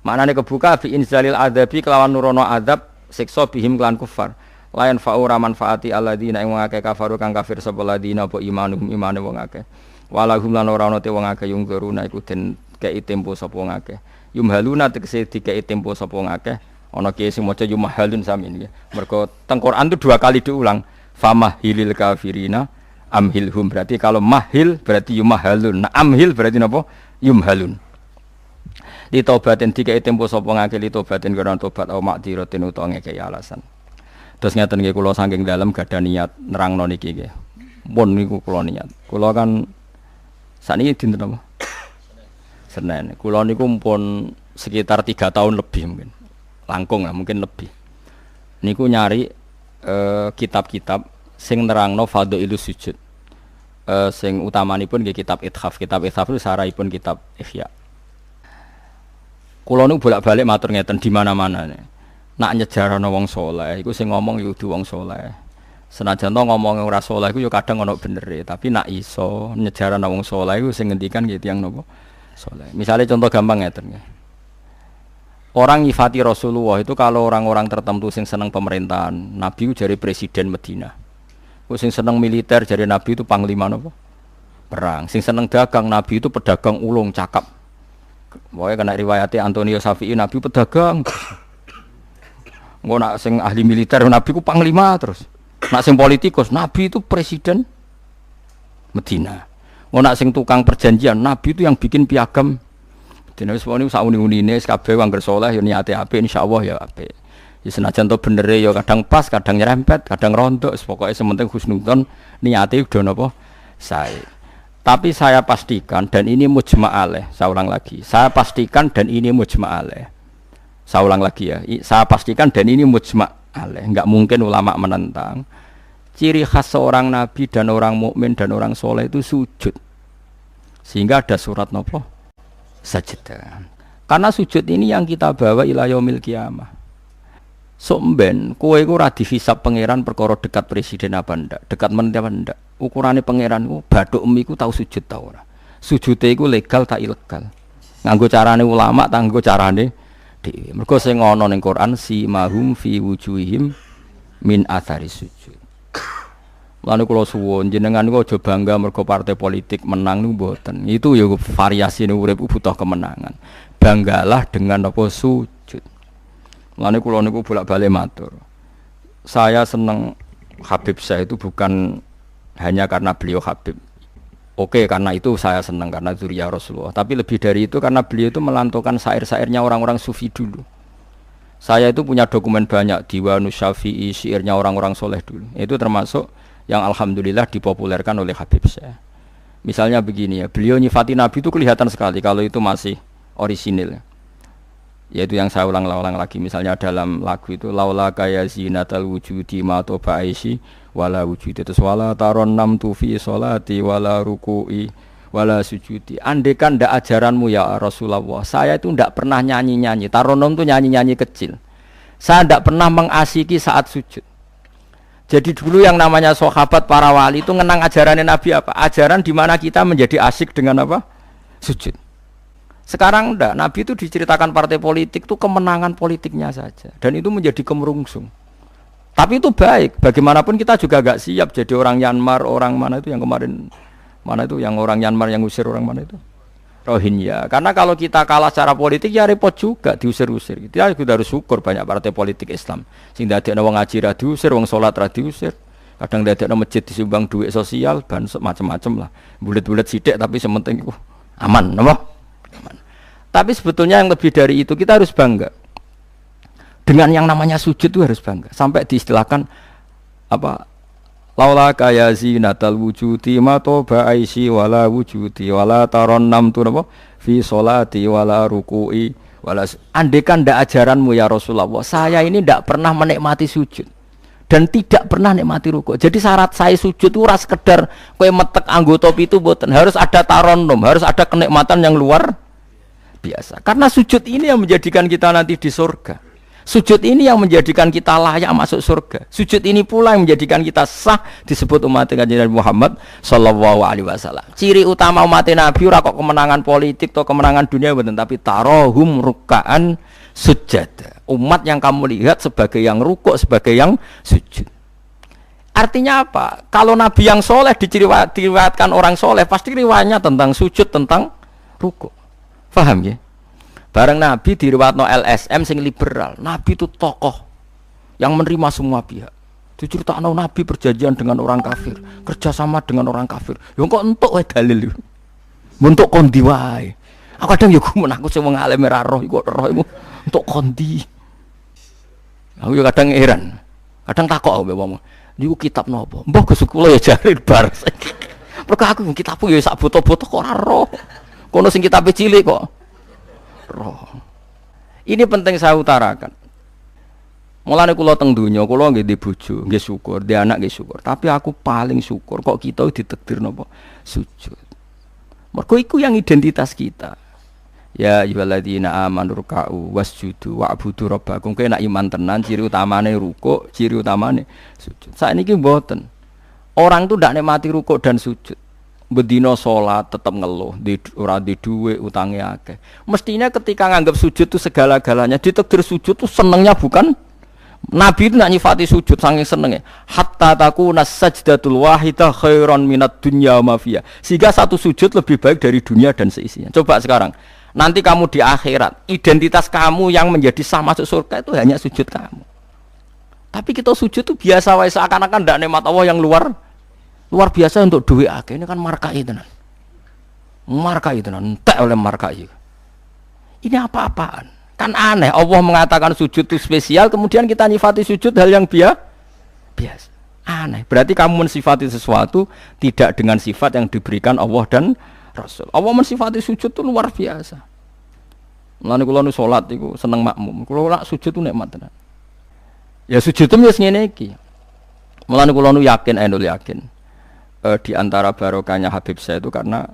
maknane kebuka fi inzalil adzabi kelawan nurono azab siksa bihim kelan kufar layan fa'ura manfaati alladzina ing wong akeh kafaru kang kafir sapa ladina apa imanum imane wong akeh walahum lan ora ana te wong akeh yung guruna iku den kei tempo sapa wong akeh yumhaluna tegese dikei tempo sapa wong akeh ana kiye sing maca yumhalun sami nggih mergo teng Quran itu 2 kali diulang famahilil kafirina amhilhum berarti kalau mahil berarti yumhalun nah amhil berarti napa yumhalun li tobaten dikei tempo sapa ngake li tobaten karo tobat au makdiratin utawa ngekei alasan. Terus ngeten nggih kula saking dalem gadah niat nerangno niki nggih. Mun niku kula niat. Kula kan sakniki dinten apa? Senin. Kula niku pun sekitar 3 tahun lebih mungkin. Langkung lah mungkin lebih. Niku nyari kitab-kitab sing nerangno fadhailus sujud. Sing utamanipun nggih kitab Ithaf. Kitab Ithaf itu saraipun kitab Ihya. Kula nu bolak-balik matur ngeten di mana-mana nih. Nak nyejarana wong saleh iku sing ngomong yo kudu wong saleh. Senajan to ngomong ora saleh iku yo kadang ana benere, tapi nak iso nyejarana wong saleh iku sing ngendikan nggih tiyang napa? Saleh. Misale contoh gampang ngeten nggih. Orang nyifati Rasulullah itu kalau orang-orang tertentu sing seneng pemerintahan, Nabi ku jare presiden Madinah. Ku sing seneng militer jare Nabi itu panglima napa? Perang. Sing seneng dagang Nabi itu pedagang ulung cakap. Pokoke kena riwayate Antonio Safi'i Nabi pedagang. Engko nak sing ahli militer Nabi ku panglima terus. Nak sing politikus Nabi itu presiden Madinah. Engko nak sing tukang perjanjian Nabi itu yang bikin piagam. Dene wis woni sak uni-unine kabeh angger saleh ya niate apik insyaallah ya apik. Ya senajan to benere ya kadang pas, kadang nyerempet, kadang rontok, pokoke sementing husnudzon niate udah napa sae. Tapi saya pastikan dan ini mujma' alaih, saya ulang lagi. Saya pastikan dan ini mujma' alaih. Saya ulang lagi ya. Saya pastikan dan ini mujma' alaih. Enggak mungkin ulama menentang. Ciri khas seorang nabi dan orang mukmin dan orang soleh itu sujud. Sehingga ada surat nopo sajdah. Karena sujud ini yang kita bawa ila yaumil qiyamah. Somben kowe iku ora dihisab pangeran perkara dekat presiden apa ndak, dekat menteri apa ndak. Ukurane pangeran ku bathuk emi ku tau sujud ta ora. Sujude iku legal tak ilegal. Nganggo carane ulama ta nganggo carane dhewe. Mergo sing ana ning Quran si mahum fi wujuhihim min athari sujud. Lan kula suwun jenengan niku aja bangga mergo partai politik menang niku mboten. Itu ya variasine urip butuh kemenangan. Banggalah dengan apa sujud. Lan kula niku bolak-balik matur. Saya seneng Habib saya itu bukan hanya karena beliau Habib. Oke, karena itu saya senang karena dzurriyyah Rasulullah. Tapi lebih dari itu karena beliau itu melantungkan syair-syairnya orang-orang sufi dulu. Saya itu punya dokumen banyak Diwanus Syafi'i, syairnya orang-orang soleh dulu. Itu termasuk yang alhamdulillah dipopulerkan oleh Habib saya. Misalnya begini ya, beliau nyifati Nabi itu kelihatan sekali kalau itu masih orisinil. Yaitu yang saya ulang-ulang lagi. Misalnya dalam lagu itu laula kaya zinatal wujudi ma toba aisy wala wujudi terus wala taron nam tufi sholati wala ruku'i wala sujudi. Andekan ndak ajaranmu ya Rasulullah, saya itu ndak pernah nyanyi-nyanyi. Taronom itu nyanyi-nyanyi kecil. Saya ndak pernah mengasiki saat sujud. Jadi dulu yang namanya sahabat para wali itu ngenang ajarannya Nabi apa? Ajaran di mana kita menjadi asyik dengan apa? Sujud. Sekarang enggak, Nabi itu diceritakan partai politik itu kemenangan politiknya saja. Dan itu menjadi kemerungsung. Tapi itu baik, bagaimanapun kita juga agak siap jadi orang Myanmar, orang mana itu yang kemarin, mana itu yang orang Myanmar yang usir orang mana itu? Rohingya. Karena kalau kita kalah secara politik ya repot juga diusir-usir. Kita harus syukur banyak partai politik Islam. Sing dadekno wong ngaji ra diusir, wong salat ra diusir. Kadang dadekno masjid disumbang duit sosial, bansos macam-macam lah. Bulet-bulet sithik tapi sementing iku aman, napa? Tapi sebetulnya yang lebih dari itu kita harus bangga dengan yang namanya sujud itu harus bangga sampai diistilahkan apa laula kaya zinatal wujudi ma toba aisy wala wujudi wala tarannam tu napa fi sholati wala ruku'i wala andekan ndak ajaranmu ya Rasulullah saya ini ndak pernah menikmati sujud dan tidak pernah nikmati ruku. Jadi syarat saya sujud itu ora sekedar kowe metek anggota pitu mboten harus ada tarannum, harus ada kenikmatan yang luar biasa. Karena sujud ini yang menjadikan kita nanti di surga. Sujud ini yang menjadikan kita layak masuk surga. Sujud ini pula yang menjadikan kita sah disebut umat Nabi Muhammad sallallahu alaihi wasallam. Ciri utama umat Nabi ora kok kemenangan politik atau kemenangan dunia mboten, tapi tarohum rukaan sujud. Umat yang kamu lihat sebagai yang rukuk, sebagai yang sujud. Artinya apa? Kalau Nabi yang soleh diriwayatkan orang soleh, pasti riwayatnya tentang sujud, tentang rukuk. Paham ya? Bareng Nabi diriwayatno LSM sing liberal. Nabi itu tokoh yang menerima semua pihak. Diceritakno Nabi perjanjian dengan orang kafir, kerjasama dengan orang kafir. Ya kok entuk wae dalil. Untuk kondi wae. Aku kadang yo gumun aku sing wong alim ora roh iku roh iku untuk kondi. Aku yo kadang heran. Kadang takok aku wong. Niku kitab napa? Mbah Gus kula ya jare bar. Mergo aku kitabku ya sak boto-boto kok ora roh. Kono sing kitabe cilik kok. Roh. Ini penting saya utarakan. Mulane kula teng donya, kula nggih di bojo, nggih syukur, di anak nggih syukur. Tapi aku paling syukur kok kita ditakdir napa? Sujud. Mergo iku yang identitas kita. Ya ayyuhalladzina amanu ruk'u wasjudu wa'budu rabbakum. Kowe nek iman tenan ciri utamane rukuk, ciri utamane sujud. Saiki mboten. Orang tuh ndak nikmati rukuk dan sujud. Bedino sholat tetap ngeluh, ora di duwe utangnya akeh. Mestinya ketika nganggap sujud itu segala-galanya, ditakdir sujud itu senengnya bukan Nabi itu nak nyifati sujud saking senengnya. Hatta takuna sajdatul wahidah khairan minad dunya ma fiha. Sehingga satu sujud lebih baik dari dunia dan seisinya. Coba sekarang, nanti kamu di akhirat, identitas kamu yang menjadi sah masuk surga itu hanya sujud kamu. Tapi kita sujud itu biasa wae seakan-akan ndak nikmat Allah yang luar biasa untuk duit akeh. Ini kan markai tenan. Markai tenan, entek oleh markai. Ini apa-apaan? Kan aneh, Allah mengatakan sujud itu spesial, kemudian kita nyifati sujud hal yang biasa. Aneh. Berarti kamu mensifati sesuatu tidak dengan sifat yang diberikan Allah dan Rasul. Allah mensifati sujud itu luar biasa. Mulane kula nu salat iku seneng makmum. Kula nak sujud itu nikmat tenan. Ya sujud itu wis ngene iki. Mulane kula nu yakin, enul yakin. Di antara barokahnya Habib saya itu karena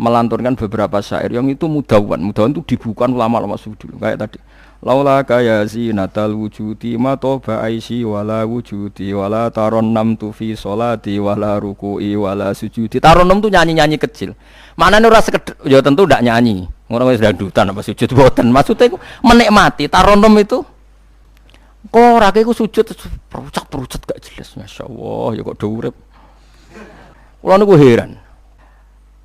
melanturkan beberapa syair yang itu mudawwan itu dibukukan ulama-ulama sufi dulu kayak tadi. Laula kaya zinatal wujudi ma toba aisi wala wujudi wala taronnam tu fi sholati wala ruku'i wala sujudi. Taronnam tu nyanyi-nyanyi kecil. Maknane ora sekedar ya tentu ndak nyanyi. Ngono wis dangdutan apa sujud boten. Maksudnya iku menikmati taronnam itu. Kok ora iku sujud perucat gak jelas. Masyaallah ya kok do urip. Kula niku heran.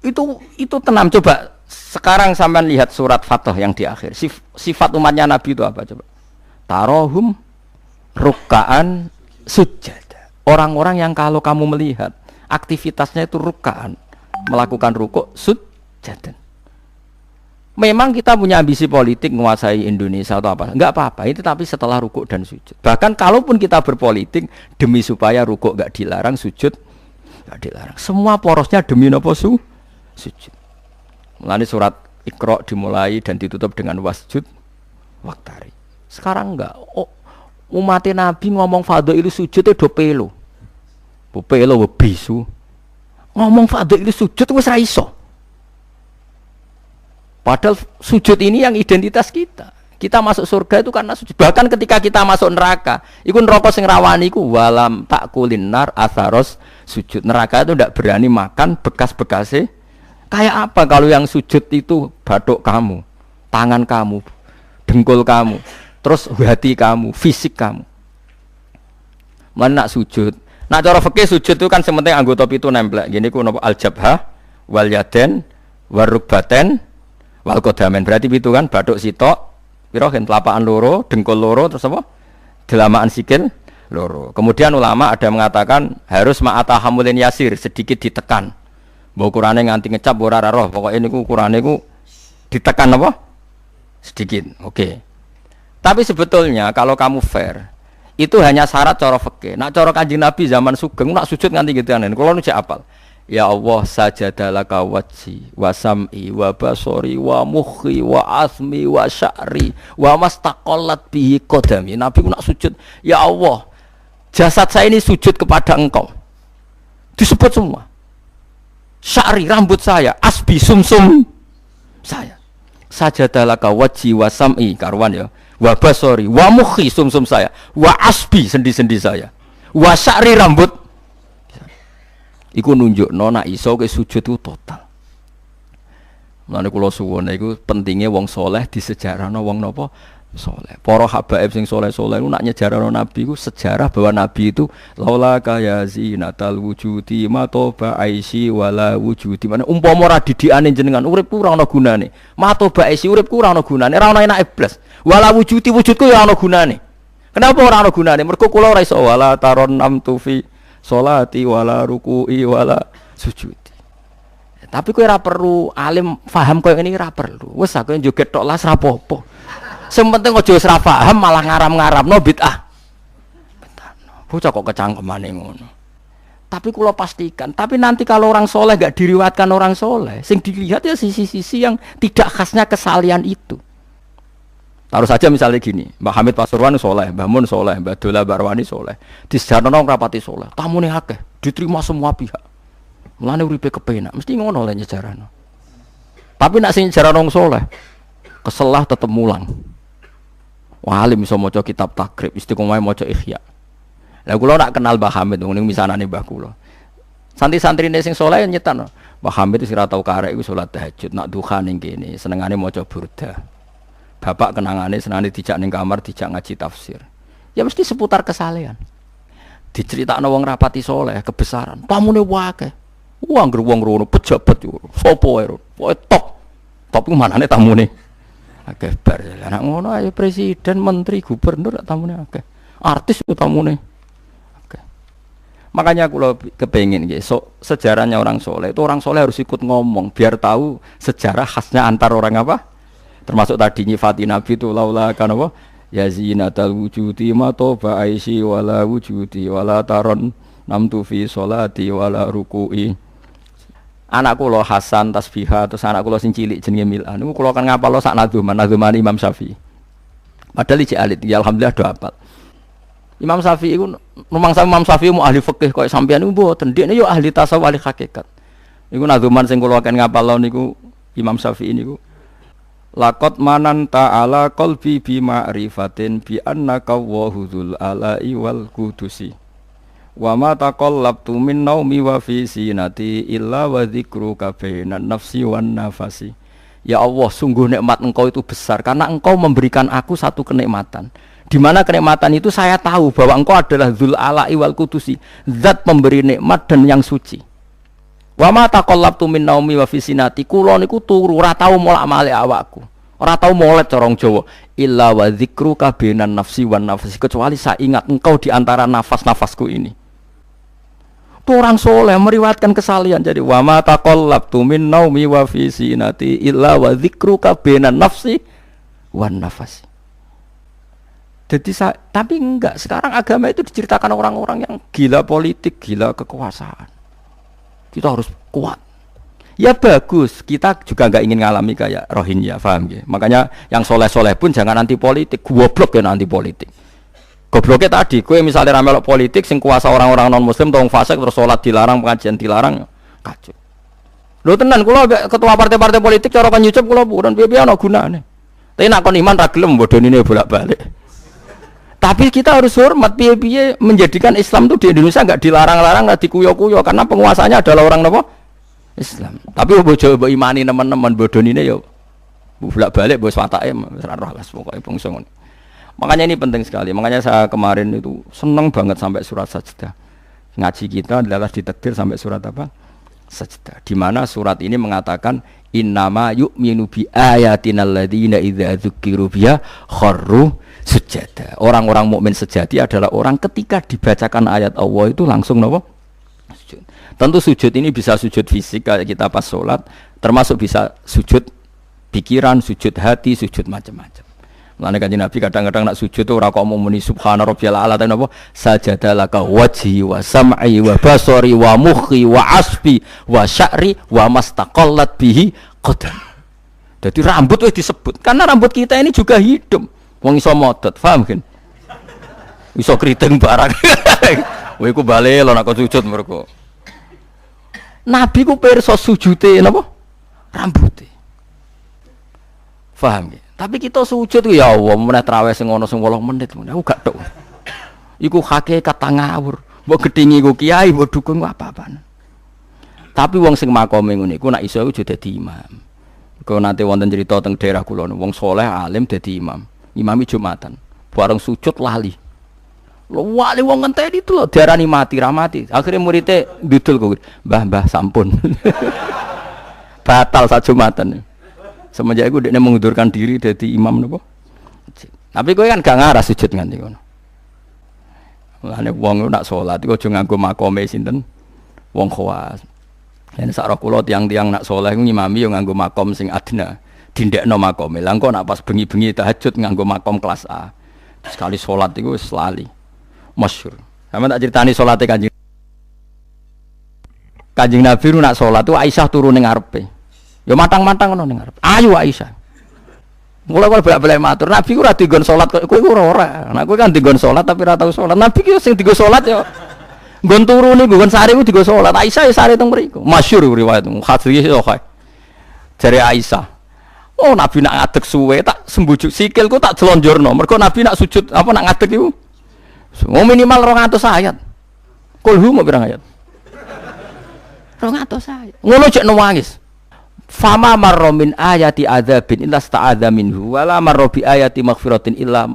Itu tenam coba. Sekarang sampean lihat surat Fathah yang di akhir. Sifat umatnya Nabi itu apa coba? Tarohum rukkaan sujud. Orang-orang yang kalau kamu melihat aktivitasnya itu rukkaan, melakukan rukuk sujud. Memang kita punya ambisi politik menguasai Indonesia atau apa? Enggak apa-apa. Itu tapi setelah rukuk dan sujud. Bahkan kalaupun kita berpolitik demi supaya rukuk enggak dilarang, sujud enggak dilarang. Semua porosnya demi napa sujud. Mulane surat Iqra dimulai dan ditutup dengan wasjud waktari. Sekarang enggak. Umat Nabi ngomong fadhail sujud itu do pelo. Bu pelo bisu. Ngomong fadhail sujud wis ra iso. Padahal sujud ini yang identitas kita. Kita masuk surga itu karena sujud. Bahkan ketika kita masuk neraka, iku neraka sing rawani iku walam takulin nar atharos sujud. Neraka itu ndak berani makan bekas-bekasnya. Kayak apa kalau yang sujud itu bathuk kamu, tangan kamu, dengkul kamu, terus hati kamu, fisik kamu. Mana nak sujud? Nak cara fikih sujud itu kan sementing anggota pitu nempel. Gini ku napa al-jabhah wal yaden warukbaten wal qadamen. Berarti pitu kan bathuk sitok, pira gen telapakan loro, dengkul loro terus apa? Delamaan sikil loro. Kemudian ulama ada mengatakan harus ma'atahamulin yasir, sedikit ditekan. Mbok ukurane nganti ngecap ora roh, pokoke niku ukurane ku ditekan apa? Sedikit. Oke. Tapi sebetulnya kalau kamu fair, itu hanya syarat cara fikih. Nak cara Kanjeng Nabi zaman Sugeng nak sujud nganti gituan. Kulo nu cek apal. Ya Allah sajadalaka wajhi wa sam'i wa basori wa mukhi wa asmi wa sya'ri wa mastaqallat bihi qadami. Nabi ku nak sujud, ya Allah, jasad saya ini sujud kepada Engkau. Disebut semua. Sya'ri rambut saya, asbi sumsum saya. Sajadalaka wajhi wa sam'i karuan ya. Wa basori wa mukhi sumsum saya, wa asbi sendi-sendi saya. Wa sya'ri rambut. Iku nunjukno nek iso ke sujud itu total. Mulane kula suwun iku pentinge wong saleh disejarahno wong napa saleh. Para habaib sing saleh-saleh ku nak nyejarahno Nabi ku sejarah bahwa Nabi itu laula kaya zinatal wujudi ma toba aisi wala wujudi. Mane umpama ora didikane jenengan uripku ora ana gunane. Ma toba aisi uripku ora ana gunane, ora ana enake blas. Wala wujudi wujudku ya ana gunane. Kenapa ora ana gunane? Mergo kula ora iso wala taron namtu fi sholati wala ruku'i wala sujudi. Tapi kowe ora perlu alim paham koyo ngene ora perlu. Wis aku joget tok las ra apa-apa. Sing penting aja wis ra paham malah ngaram-ngaramno bid'ah. Betano. Bocah kok kecangkemane ngono. Tapi kula pastikan, tapi nanti kalau orang soleh enggak diriwayatkan orang soleh, sing dilihat ya sisi-sisi yang tidak khasnya kesalian itu. Taruh saja misalnya gini, Mbak Hamid Pasuruan soleh, Mbak Mun soleh, Mbak Dola Barwani soleh, di sejarah nong rapati soleh, tamu nih akeh, diterima semua pihak, mulane uripe kepenak, mesti ngono lah nyejarah. Tapi nak sing nyejarah nong soleh, keselah tetep mulang. Wah alim bisa maca kitab takrib, istiqomah maca ihya. Lah kula nak kenal Mbak Hamid, ning misanane Mbah kula. Santri-santrine sing soleh nyetan, Mbah Hamid wis ora tau karek iku salat tahajud, nak duha ning kene, senengane maca burda. Bapak kenangane senane dijak ning kamar dijak ngaji tafsir. Ya mesti seputar kesalehan. Diceritakno wong rapati soleh kebesaran. Tamune wae. Wong ngger wong rono pejabat yo. Sopo wae. Pokoke top. Top ku manane tamune. Akeh bar. Lah ngono ae presiden, menteri, gubernur tamune akeh. Artis ku tamune. Akeh. Makanya kula kepengin nggih sejarahnya orang soleh. Itu orang soleh harus ikut ngomong biar tahu sejarah khasnya antar orang apa? Termasuk tadi nyifati Nabi itu laula kan apa ya zinatal wujudi ma toba aisi wala wujudi wala taron namtu fi sholati wala ruku'i. Anak kula Hasan tasbihah terus anak kula sing cilik jenenge Milan niku kula kan ngapalo sak nadzuman Imam Syafi'i. Padahal iki alit ya alhamdulillah do hafal. Imam Syafi'i iku rumangsa Imam Syafi'i mu ahli fikih koyo sampeyan niku mboten, dekne yo ahli tasawuf ahli hakikat. Iku nadzuman sing kula akan ngapal niku Imam Syafi'i niku. Laqad manan ta'ala qalbi bi ma'rifatin bi annaka wahudul ala'i wal qudusi. Wa ma taqallabtu min naumi wa fi sinati illa wa dzikruka bainan nafsi wan nafasi. Ya Allah, sungguh nikmat Engkau itu besar karena Engkau memberikan aku satu kenikmatan. Di mana kenikmatan itu saya tahu bahwa Engkau adalah Dzul Ala'i wal Qudusi, zat pemberi nikmat dan yang suci. Wa ma taqallabtu min naumi wa fi sinati, kula niku turu ora tau molak-malik awakku. Ora tau molet corong Jawa. Illa wa dzikruka bainan nafsi wan nafasi, kecuali saya ingat Engkau di antara nafas-nafasku ini. Itu orang soleh meriwayatkan kesalian. Jadi wa ma taqallabtu min naumi wa fi sinati illa wa dzikruka bainan nafsi wan nafasi. Jadi tapi enggak, sekarang agama itu diceritakan orang-orang yang gila politik, gila kekuasaan. Kita harus kuat. Ya bagus, kita juga enggak ingin ngalami kayak Rohingya, paham ya? Makanya yang soleh-soleh pun jangan anti politik, goblok ya anti politik. Gobloknya tadi, kue misalnya ramelok politik, sing kuasa orang-orang non muslim, tolong fasik terus sholat dilarang, pengajian dilarang, kacau. Lo tenan, kalau ketua partai-partai politik cara kan nyucup kalau bukan biaya no guna nih. Tapi nak kon iman ragilem bodoh ini bolak-balik. Tapi kita harus hormat piye-piye menjadikan Islam itu di Indonesia enggak dilarang-larang, enggak dikuyo-kuyo karena penguasanya adalah orang apa? Islam. Tapi bojo mbok imani teman-teman bodoh ini yo bolak-balik bos watake ora roh las pokoke bangsa ngono. Makanya ini penting sekali. Makanya saya kemarin itu senang banget sampai surat Sajdah. Ngaji kita adalah ditakdir sampai surat apa? Sajdah. Di mana surat ini mengatakan innama yu'minu bi ayatina alladziina idza dzukiru biha kharru sujada. Orang-orang mukmin sejati adalah orang ketika dibacakan ayat Allah itu langsung napa? Sujud. Tentu sujud ini bisa sujud fisik kayak kita pas sholat, termasuk bisa sujud pikiran, sujud hati, sujud macam-macam. Mulane Kanjeng Nabi kadang-kadang nak sujud ora kok muni subhana rabbiyal a'la tapi napa? Sajadalaka wajhi wa sam'i wa basari wa mukhi wa asbi wa sya'ri wa mastaqallat bihi qadam. Jadi rambut wis disebut karena rambut kita ini juga hidup. Wong iso modot, paham kan? Iso kriting barang. Kowe iku bali lho nek sujud mergo. Nabi ku pirsa sujute napa? Rambute. Paham ya? Tapi kita sujud ya Allah, meneh traweh sing ana sing 8 menit meneh aku gak tok. Iku hakikat ngawur. Mbok gedhingi ku kiai, mbok dukun apa-apaan. Tapi wong sing makome ngene iku nek iso iku dadi imam. Kok nate wonten cerita teng daerah kula wong saleh alim dadi imam. Imami Jumatan. Bareng sujud lali. Lho wali wong ngenteni itu lho diarani mati ra mati. Akhire muridé ndudul kok. Mbah sampun. Batal sak Jumatan. Semenjak itu dia mengundurkan diri dari imam nopo. Tapi kowe kan gak ngarah sujud nganti ngono. Mulane wong nak salat iku aja nganggo makome sinten? Wong khawas. Yen sak ro kula tiang-tiang nak saleh iku ngimami yo nganggo makom sing adna. Dindekno makome. Lah engko nak pas bengi-bengi tahajud nganggo makom kelas A. Sekali salat iku wis lali. Masyhur. Sampe tak critani salate Kanjeng Nabi nak salat itu Aisyah turu ning ngarepe. Ya matang-matang ngono ning arep. Ayo Aisyah. Mula-mula bolak-balik matur, Nabi ku ora digon salat kowe ku ora. Nek kowe kan digon salat tapi ora tau salat. Nabi ku sing digo salat ya nggon turu niku nggon sare ku digo salat. Aisyah ya sare teng mriku. Masyhur riwayat hadis iki kok. Jare Aisyah. Oh Nabi nak ngadeg suwe tak sembujuk sikilku tak jelonjorno. Mergo Nabi nak sujud apa nak ngadeg iku. Minimal 200 ayat. Kulhu mau pirang ayat? 200 ayat. Ngono jek nangis. Fama marra min ayati adzabin illa sta'adza minhu wala marra bi ayati maghfiratin illa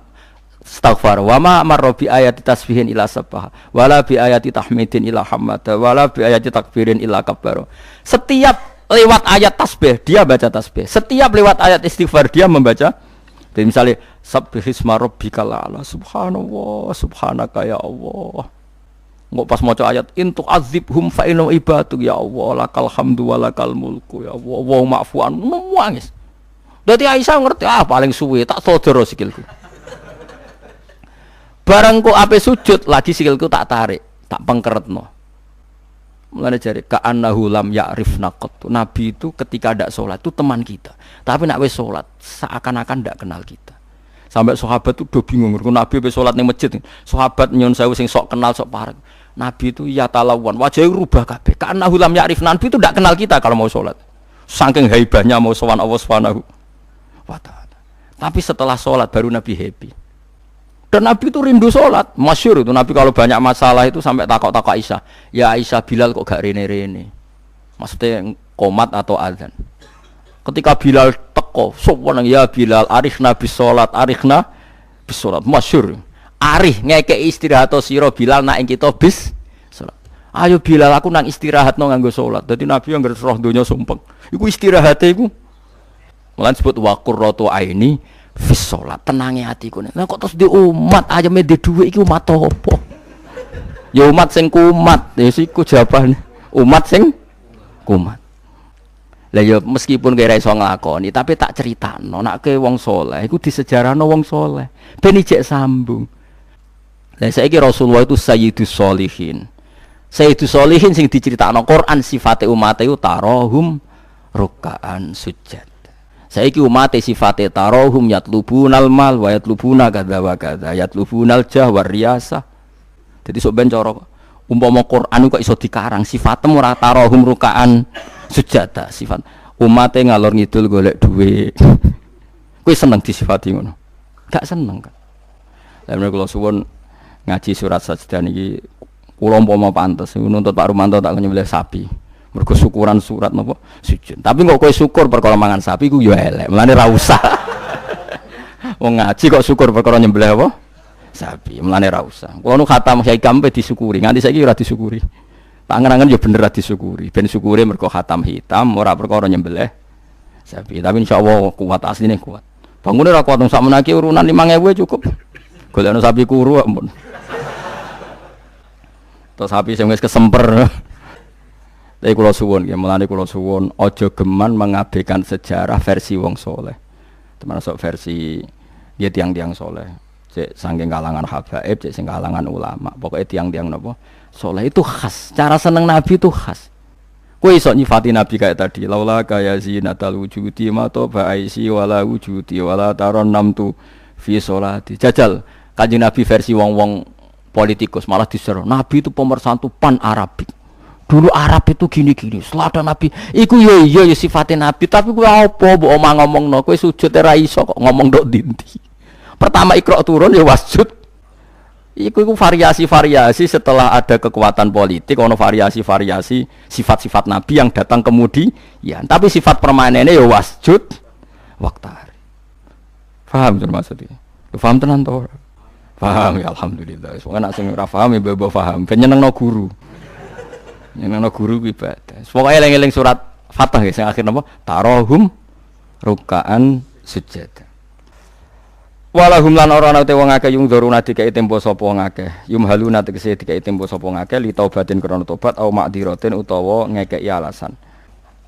istaghfar wa ma marra bi ayati tasbihin illa sabbaha wala bi ayati tahmidin illa hamada wala bi ayati takbirin illa kabbara. Setiap lewat ayat tasbih dia baca tasbih, setiap lewat ayat istighfar dia membaca. Jadi misalnya sabbihisma rabbikal a'la, subhanallah subhanaka ya Allah. Nggak pas maca ayat intu azibhum fa inna ibaduk ya Allah lakal hamdu walakal mulku ya Allah wa ma'fuan nangis. Dadi Aisyah ngerti paling suwe tak sodoro sikilku. Barang kok ape sujud lagi sikilku tak tarik, tak pengkeretno. Mulane jare ka annahu lam ya'rifna qat. Nabi itu ketika ndak salat itu teman kita. Tapi nek wis salat seakan-akan ndak kenal kita. Sampai sahabat itu udah bingung, Nabi wis salat ning masjid. Sahabat nyun sewu sing sok kenal sok parek. Nabi itu ya talawan, wajahnya rubah kabeh. Karena hulam ya'rif, Nabi itu tidak kenal kita kalau mau sholat. Saking haibahnya mau sowan Allah Subhanahu wa ta'ala. Tapi setelah sholat baru Nabi happy. Dan Nabi itu rindu sholat. Masyhur itu Nabi kalau banyak masalah itu sampai takok-takok Aisyah. Ya Aisyah, Bilal kok gak rene-rene. Maksudnya qomat atau adzan. Ketika Bilal teko, sopan ya Bilal, arifna bis sholat, arifna bis sholat. Masyhur. Arih ngekei istirahat sira Bilal nak ing kita bis salat. Ayo Bilal aku nang istirahat no nganggo salat. Dadi Nabi yang roh donya sumpeng. Iku istirahate iku. Mulan sebut wa qurratu aini fis salat. Tenange atiku. Lah kok terus di umat ayame di dhuwit iki umat apa? Ya umat sing kumat. Ya siku jawabane. Umat sing kumat. Lah ya meskipun kira iso nglakoni tapi tak critakno nek ke wong saleh iku disejarahno wong saleh. Ben ijek sambung. Dan saiki Rasulullah itu sayyidus sholihin. Sayyidus sholihin sing diceritakno Quran sifate umate itu tarahum ruk'an sujud. Saiki umate sifate tarahum yatlubunal mal wa yatlubuna kadza wa kadza yatlubunal jah war riyasah. Dadi sok ben cara umpama Quran kok iso dikarang sifatem ora tarahum ruk'an sujud. Sifat umate ngalor ngidul golek dhuwit. Kuwi seneng disifati ngono. Gak seneng kan. Lah kula suwun ngaji surat sajdah niki kula umpama pantes nuntut Pak Rumanto tak nyembelih sapi. Mergo syukuran surat napa sujud. Tapi kok kowe syukur perkara mangan sapi ku ya elek. Mulane ra usah. Wong ngaji kok syukur perkara nyembelih apa? Sapi. Mulane ra usah. Kula nu khatam hikam pe disyukuri. Nganti saiki ora disyukuri. Tak angen-angen ya bener ra disyukuri. Ben syukure mergo khatam hitam ora perkara nyembelih sapi. Tapi insyaallah kuat asline kuat. Bangune ra kuat sak menaki urunan 5.000 cukup. Golekno sapi kuru ampun. Terus sapi sing wis kesemper. Tapi kula suwun ya, mulane kula suwun aja geman mengabaikan sejarah versi wong saleh. Termasuk versi dia tiang-tiang saleh. Cek saking kalangan habaib, cek sing kalangan ulama. Pokoke tiang-tiang napa? Saleh itu khas. Cara seneng Nabi itu khas. Kowe iso nyifati Nabi kayak tadi. Laula kaya zinatal wujudi ma toba aisi wala wujudi wala taron namtu fi sholati. Jajal Kanjeng Nabi versi wong-wong politikus malah diseru. Nabi itu pemersatu pan Arabik. Dulu Arab itu gini-gini. Selada Nabi, iku ya sifatnya Nabi. Tapi kowe apa mbok omah ngomongno? Kowe sujud ora iso kok ngomong ndok dinti. Pertama Iqra turun ya wasjud. Iku variasi-variasi setelah ada kekuatan politik, ono variasi-variasi sifat-sifat Nabi yang datang kemudian. Tapi sifat permanennya ya wasjud waqtar. Paham maksudnya? Paham tenan to? Paham ya alhamdulillah. Soale nek sing ora paham ya mbok paham. Ben nyenengno guru. Nyenengno guru kuwi ibadah. Pokoke eling-eling surat Fatah ya sing akhir napa? Tarahum ruk'an sujud. Walahum lan ora ana te wong akeh yung dzuruna dikai tempo sapa wong akeh. Yumhaluna tegese dikai tempo sapa wong akeh li taubatin krana tobat au ma'diratin utawa ngekeki alasan.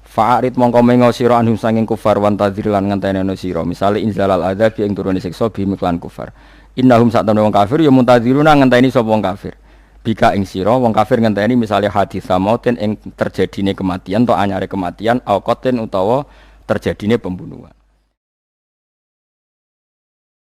Fa'arid mongko mengo sira anhum sanging kufar wan tadzir lan ngenteni sira. Misale inzalal adzab ing turune siksa bimiklan kufar. Innahum saktemene wong kafir ya muntadziruna ngenteni sapa wong kafir. Bika ing sira wong kafir ngenteni misale hadis samautin ing terjadine kematian atau anyare kematian au qatin utawa terjadine pembunuhan.